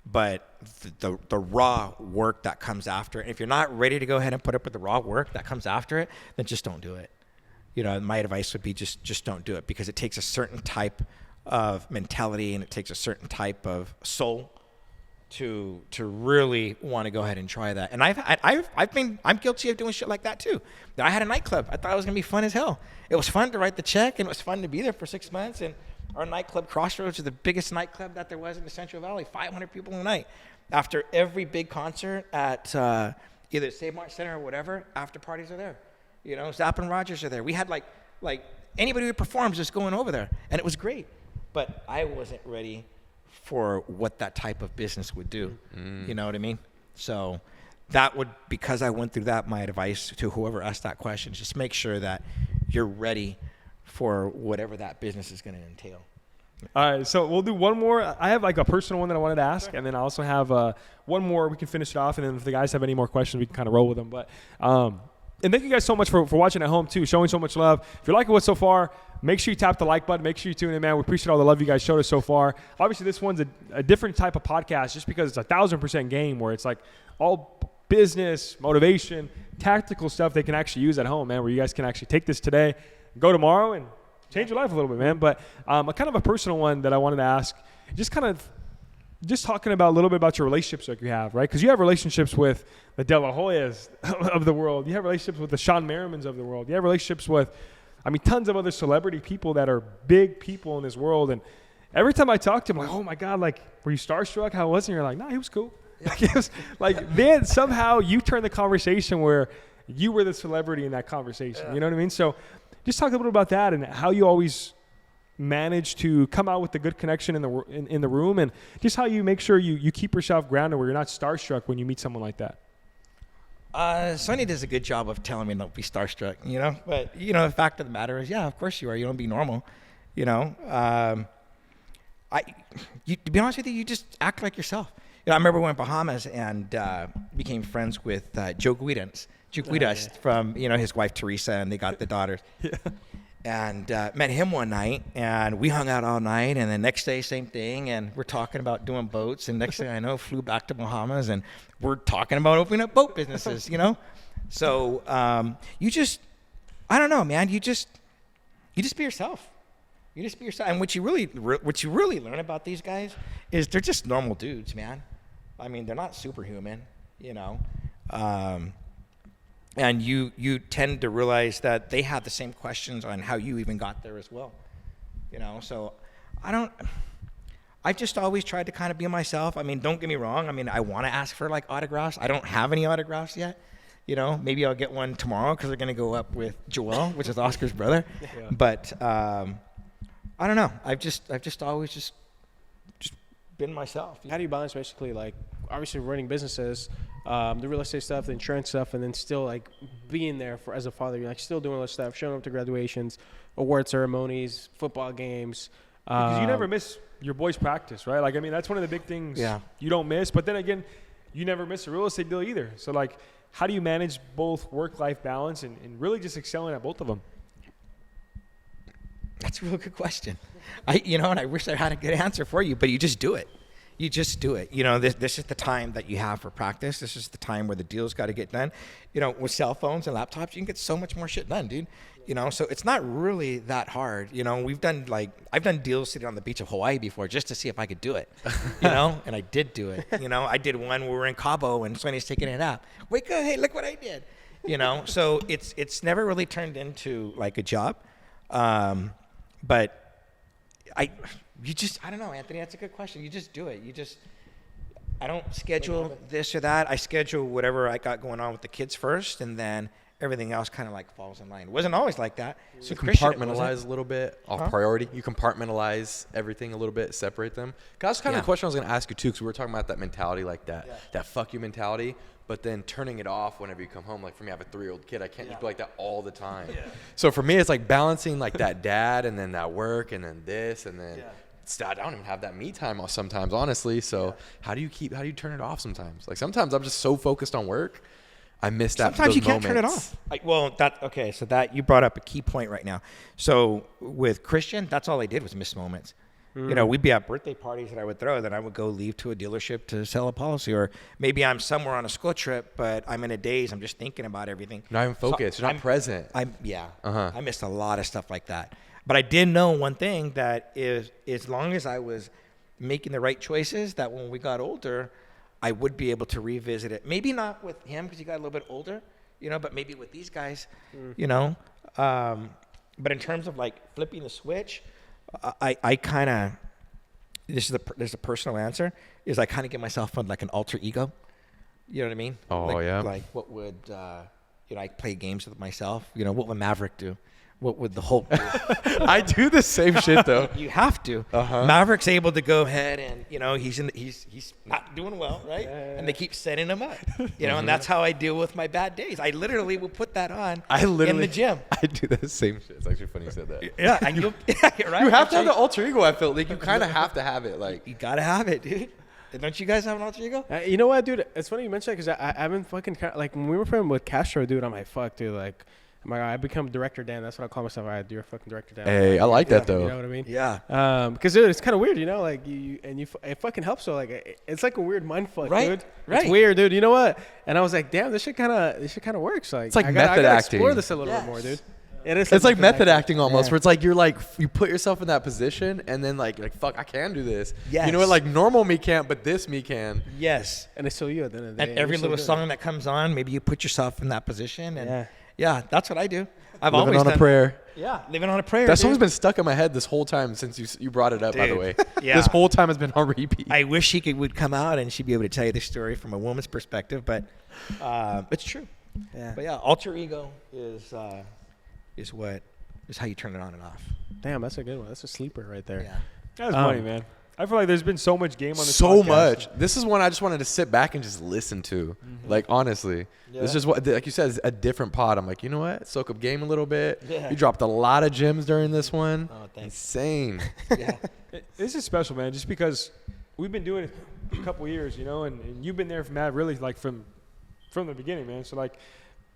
But the raw work that comes after it, if you're not ready to go ahead and put up with the raw work that comes after it, then just don't do it. My advice would be just don't do it, because it takes a certain type of mentality and it takes a certain type of soul to really want to go ahead and try that. And I'm guilty of doing shit like that too. I had a nightclub. I thought it was gonna be fun as hell. It was fun to write the check, and it was fun to be there for 6 months. And our nightclub, Crossroads, is the biggest nightclub that there was in the Central Valley. 500 people a night. After every big concert at either Save Mart Center or whatever, after parties are there. Zapp and Rogers are there. We had like anybody who performs just going over there, and it was great. But I wasn't ready for what that type of business would do. You know what I mean? So that would, because I went through that, my advice to whoever asked that question is just make sure that you're ready for whatever that business is going to entail. All right, so we'll do one more. I have like a personal one that I wanted to ask, and then I also have one more. We can finish it off, and then if the guys have any more questions, we can kind of roll with them. But and thank you guys so much for watching at home too, showing so much love. If you're liking what so far, make sure you tap the like button. Make sure you tune in, man. We appreciate all the love you guys showed us so far. Obviously, this one's a different type of podcast just because it's 1,000% game where it's like all business, motivation, tactical stuff they can actually use at home, man, where you guys can actually take this today, go tomorrow, and change your life a little bit, man. But a kind of a personal one that I wanted to ask, just talking about a little bit about your relationships that you have, right? Because you have relationships with the De La Hoyas of the world. You have relationships with the Sean Merrimans of the world. You have relationships with, tons of other celebrity people that are big people in this world. And every time I talk to him, I'm like, oh my God, like, were you starstruck? How was it? And you're like, no, he was cool. It was like, then somehow you turned the conversation where you were the celebrity in that conversation. Yeah. You know what I mean? So just talk a little bit about that and how you always manage to come out with the good connection in the room, and just how you make sure you keep yourself grounded where you're not starstruck when you meet someone like that. Sonny does a good job of telling me don't be starstruck, But, the fact of the matter is, yeah, of course you are. You don't be normal, to be honest with you, you just act like yourself. I remember when Bahamas and became friends with Joe Guidance. From, his wife Teresa, and they got the daughters. Yeah. And met him one night, and we hung out all night, and the next day, same thing, and we're talking about doing boats, and next thing I know, flew back to Bahamas, and we're talking about opening up boat businesses, So you just, I don't know, man, you just be yourself. You just be yourself. And what you really learn about these guys is they're just normal dudes, man. They're not superhuman, and you tend to realize that they have the same questions on how you even got there as well, So I just always tried to kind of be myself. Don't get me wrong. I want to ask for like autographs. I don't have any autographs yet. Maybe I'll get one tomorrow because they're going to go up with Joel, which is Oscar's brother. Yeah. But I don't know. I've just always just been myself. How do you balance basically, like, obviously running businesses, the real estate stuff, the insurance stuff, and then still like being there as a father? You're like still doing all this stuff, showing up to graduations, award ceremonies, football games. Because you never miss your boys' practice, right? Like, that's one of the big things you don't miss. But then again, you never miss a real estate deal either. So like, how do you manage both work-life balance and really just excelling at both of them? That's a real good question. And I wish I had a good answer for you, but you just do it. You just do it. This is the time that you have for practice. This is the time where the deals got to get done. With cell phones and laptops, you can get so much more shit done, dude. So it's not really that hard. I've done deals sitting on the beach of Hawaii before just to see if I could do it, and I did do it. I did one where we were in Cabo and Sonny's taking it out. Wake up, hey, look what I did. So it's never really turned into like a job. But I don't know, Anthony, that's a good question. You just do it. I don't schedule this or that. I schedule whatever I got going on with the kids first, and then everything else kind of like falls in line. It wasn't always like that. So compartmentalize a little bit off priority. You compartmentalize everything a little bit, separate them. That's kind of the question I was going to ask you too, because we were talking about that mentality, like that fuck you mentality. But then turning it off whenever you come home. Like for me, I have a 3-year-old kid. I can't just be like that all the time. Yeah. So for me, it's like balancing like that dad and then that work and then this and then I don't even have that me time sometimes, honestly. So how do you turn it off sometimes? Like sometimes I'm just so focused on work, I miss that. Sometimes you can't turn it off. So that you brought up a key point right now. So with Christian, that's all I did was miss moments. You know, we'd be at birthday parties that I would throw, then I would go leave to a dealership to sell a policy. Or maybe I'm somewhere on a school trip, but I'm in a daze. I'm just thinking about everything. Not even focused. You're not present. I missed a lot of stuff like that. But I did know one thing, that is, as long as I was making the right choices, that when we got older, I would be able to revisit it. Maybe not with him because he got a little bit older, you know, but maybe with these guys, you know. But in terms of like flipping the switch, I kind of, this is a personal answer, is I kind of give myself like an alter ego. You know what I mean? Oh, like, yeah. Like what would, you know, I play games with myself. You know, what would Maverick do? What would the Hulk do? I do the same shit though. You have to. Maverick's able to go ahead and, you know, he's not doing well, right? And they keep setting him up, you know, and that's how I deal with my bad days. I literally will put that on in the gym. I do the same shit. It's actually funny you said that. Yeah, and you're right. You have to have the alter ego. I feel like you kind of have to have it. Like you gotta have it, dude. Don't you guys have an alter ego? You know what, dude? It's funny you mentioned that because I've been fucking like when we were playing with Castro, dude. I'm like, fuck, dude, like. I become Director Dan. That's what I call myself. You're a fucking Director Dan. Hey, I like that though. You know what I mean? Yeah. Because dude, it's kind of weird, you know, like it fucking helps. So like, it's like a weird mind fuck, dude. Right. It's weird, dude. You know what? And I was like, damn, this shit kind of works. Like, it's like I method gotta acting. Explore this a little bit more, dude. It is. It's like method acting almost, where it's like you're like you put yourself in that position, and then like fuck, I can do this. Yes. You know what? Like normal me can't, but this me can. Yes. And it's still you at the end of the day. And every little song that comes on, maybe you put yourself in that position, and yeah, that's what I do. I've Living always on a done prayer. Yeah, living on a prayer. That song's been stuck in my head this whole time since you brought it up. By the way, this whole time has been on repeat. I wish she would come out and she'd be able to tell you the story from a woman's perspective, but it's true. Yeah. But yeah, alter ego is how you turn it on and off. Damn, that's a good one. That's a sleeper right there. Yeah. That's funny, man. I feel like there's been so much game on this so podcast. much. This is one I just wanted to sit back and just listen to. Like honestly, this is what, like you said, is a different pod. I'm like, you know what? Soak up game a little bit. Yeah. You dropped a lot of gems during this one. Oh, thanks. Insane. Yeah. This is special, man, just because we've been doing it a couple years, you know, and you've been there, Matt, really like from the beginning, man. So like,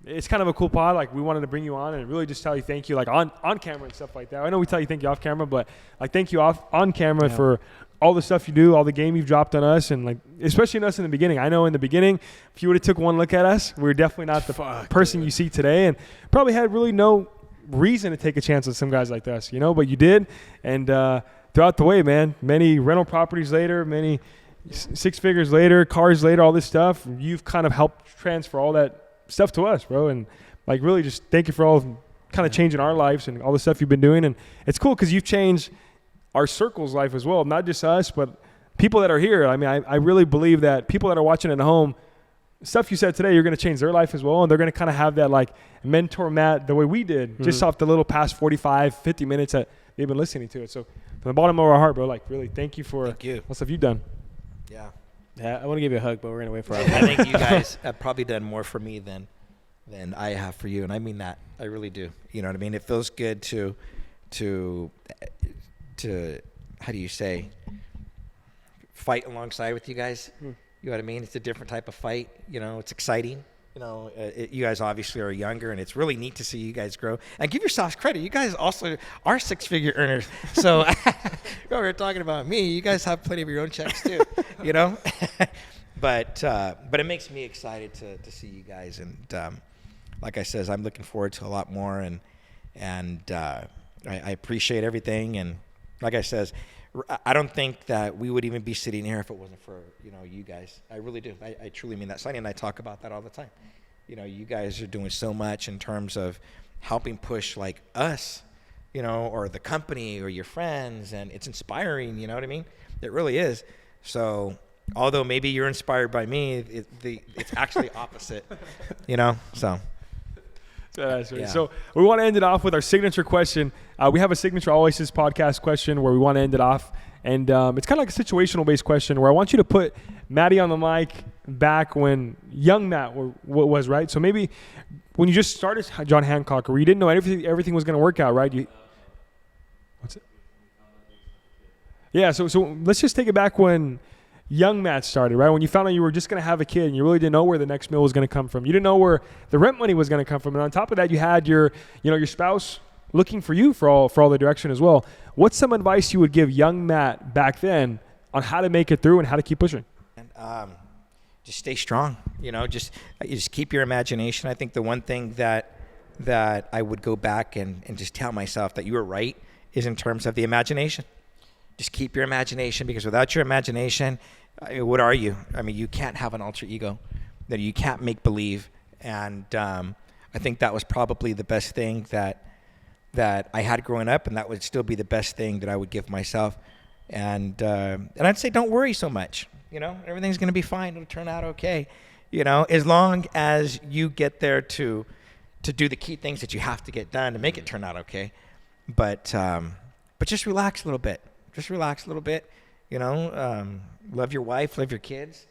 it's kind of a cool pod. Like we wanted to bring you on and really just tell you thank you, like on camera and stuff like that. I know we tell you thank you off camera, but like thank you on camera for all the stuff you do, all the game you've dropped on us, and like especially in us in the beginning. I know in the beginning, if you would have took one look at us, we were definitely not the person you see today, and probably had really no reason to take a chance with some guys like us, you know. But you did, and throughout the way, man, many rental properties later, many six figures later, cars later, all this stuff, you've kind of helped transfer all that stuff to us, bro. And like really just thank you for all kind of changing our lives and all the stuff you've been doing. And it's cool because you've changed our circle's life as well, not just us, but people that are here. I mean, I really believe that people that are watching at home, stuff you said today, you're going to change their life as well. And they're going to kind of have that like mentor Matt the way we did, just off the little past 45, 50 minutes that they've been listening to it. So from the bottom of our heart, bro, like really thank you for what stuff you've done. Yeah. Yeah, I want to give you a hug, but we're going to wait for our I think you guys have probably done more for me than I have for you. And I mean that. I really do. You know what I mean? It feels good to how do you say, fight alongside with you guys. You know what I mean? It's a different type of fight. You know, it's exciting. You know, you guys obviously are younger, and it's really neat to see you guys grow. And give yourselves credit. You guys also are six-figure earners. So we were talking about me. You guys have plenty of your own checks too, you know? But it makes me excited to see you guys. And like I says, I'm looking forward to a lot more. And I appreciate everything. And like I says, I don't think that we would even be sitting here if it wasn't for, you know, you guys. I really do. I truly mean that. Sonny and I talk about that all the time. You know, you guys are doing so much in terms of helping push like us, you know, or the company or your friends, and it's inspiring, you know what I mean? It really is. So although maybe you're inspired by me, it's actually opposite, you know, so. That's right. Yeah. So we want to end it off with our signature question. We have a signature Always podcast question where we want to end it off. And it's kind of like a situational based question where I want you to put Maddie on the mic back when young Matt was, right? So maybe when you just started John Hancock, or you didn't know everything was going to work out, right? What's it? Yeah, so let's just take it back when young Matt started, right? When you found out you were just going to have a kid and you really didn't know where the next meal was going to come from. You didn't know where the rent money was going to come from. And on top of that, you had your spouse looking for you for all the direction as well. What's some advice you would give young Matt back then on how to make it through and how to keep pushing? Just stay strong. Just keep your imagination. I think the one thing that I would go back and just tell myself that you were right is in terms of the imagination. Just keep your imagination, because without your imagination, what are you? I mean, you can't have an alter ego, that you can't make believe. And I think that was probably the best thing that I had growing up, and that would still be the best thing that I would give myself. And I'd say don't worry so much. Everything's going to be fine. It'll turn out okay. As long as you get there to do the key things that you have to get done to make it turn out okay. But just relax a little bit. Love your wife, love your kids,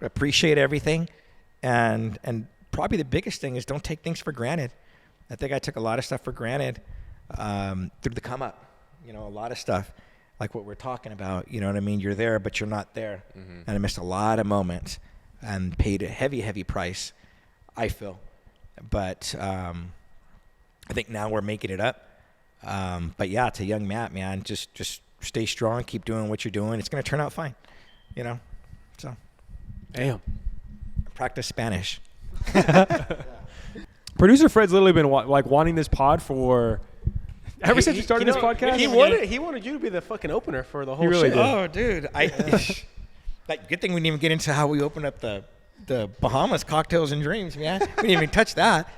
appreciate everything. And probably the biggest thing is don't take things for granted. I think I took a lot of stuff for granted through the come up, a lot of stuff like what we're talking about, you know what I mean? You're there, but you're not there. Mm-hmm. And I missed a lot of moments and paid a heavy, heavy price, I feel. But I think now we're making it up. But yeah, to young Matt, man, just stay strong, keep doing what you're doing. It's going to turn out fine, so. Damn. Practice Spanish. Producer Fred's literally been wanting this pod for ever since we started this podcast. He wanted you to be the fucking opener for the whole really shit. did. Oh, dude. Good thing we didn't even get into how we opened up the Bahamas Cocktails and Dreams, man. We didn't even touch that.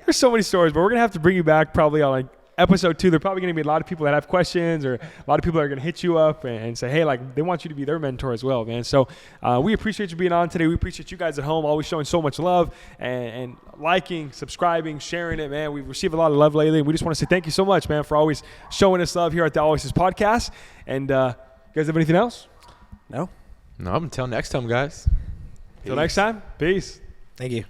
There's so many stories, but we're going to have to bring you back probably on episode 2. There are probably going to be a lot of people that have questions, or a lot of people that are going to hit you up and say, hey, they want you to be their mentor as well, man. So we appreciate you being on today. We appreciate you guys at home always showing so much love and liking, subscribing, sharing it, man. We've received a lot of love lately. We just want to say thank you so much, man, for always showing us love here at the Always Is Podcast. And you guys have anything else? No. No, until next time, guys. Until next time, peace. Thank you.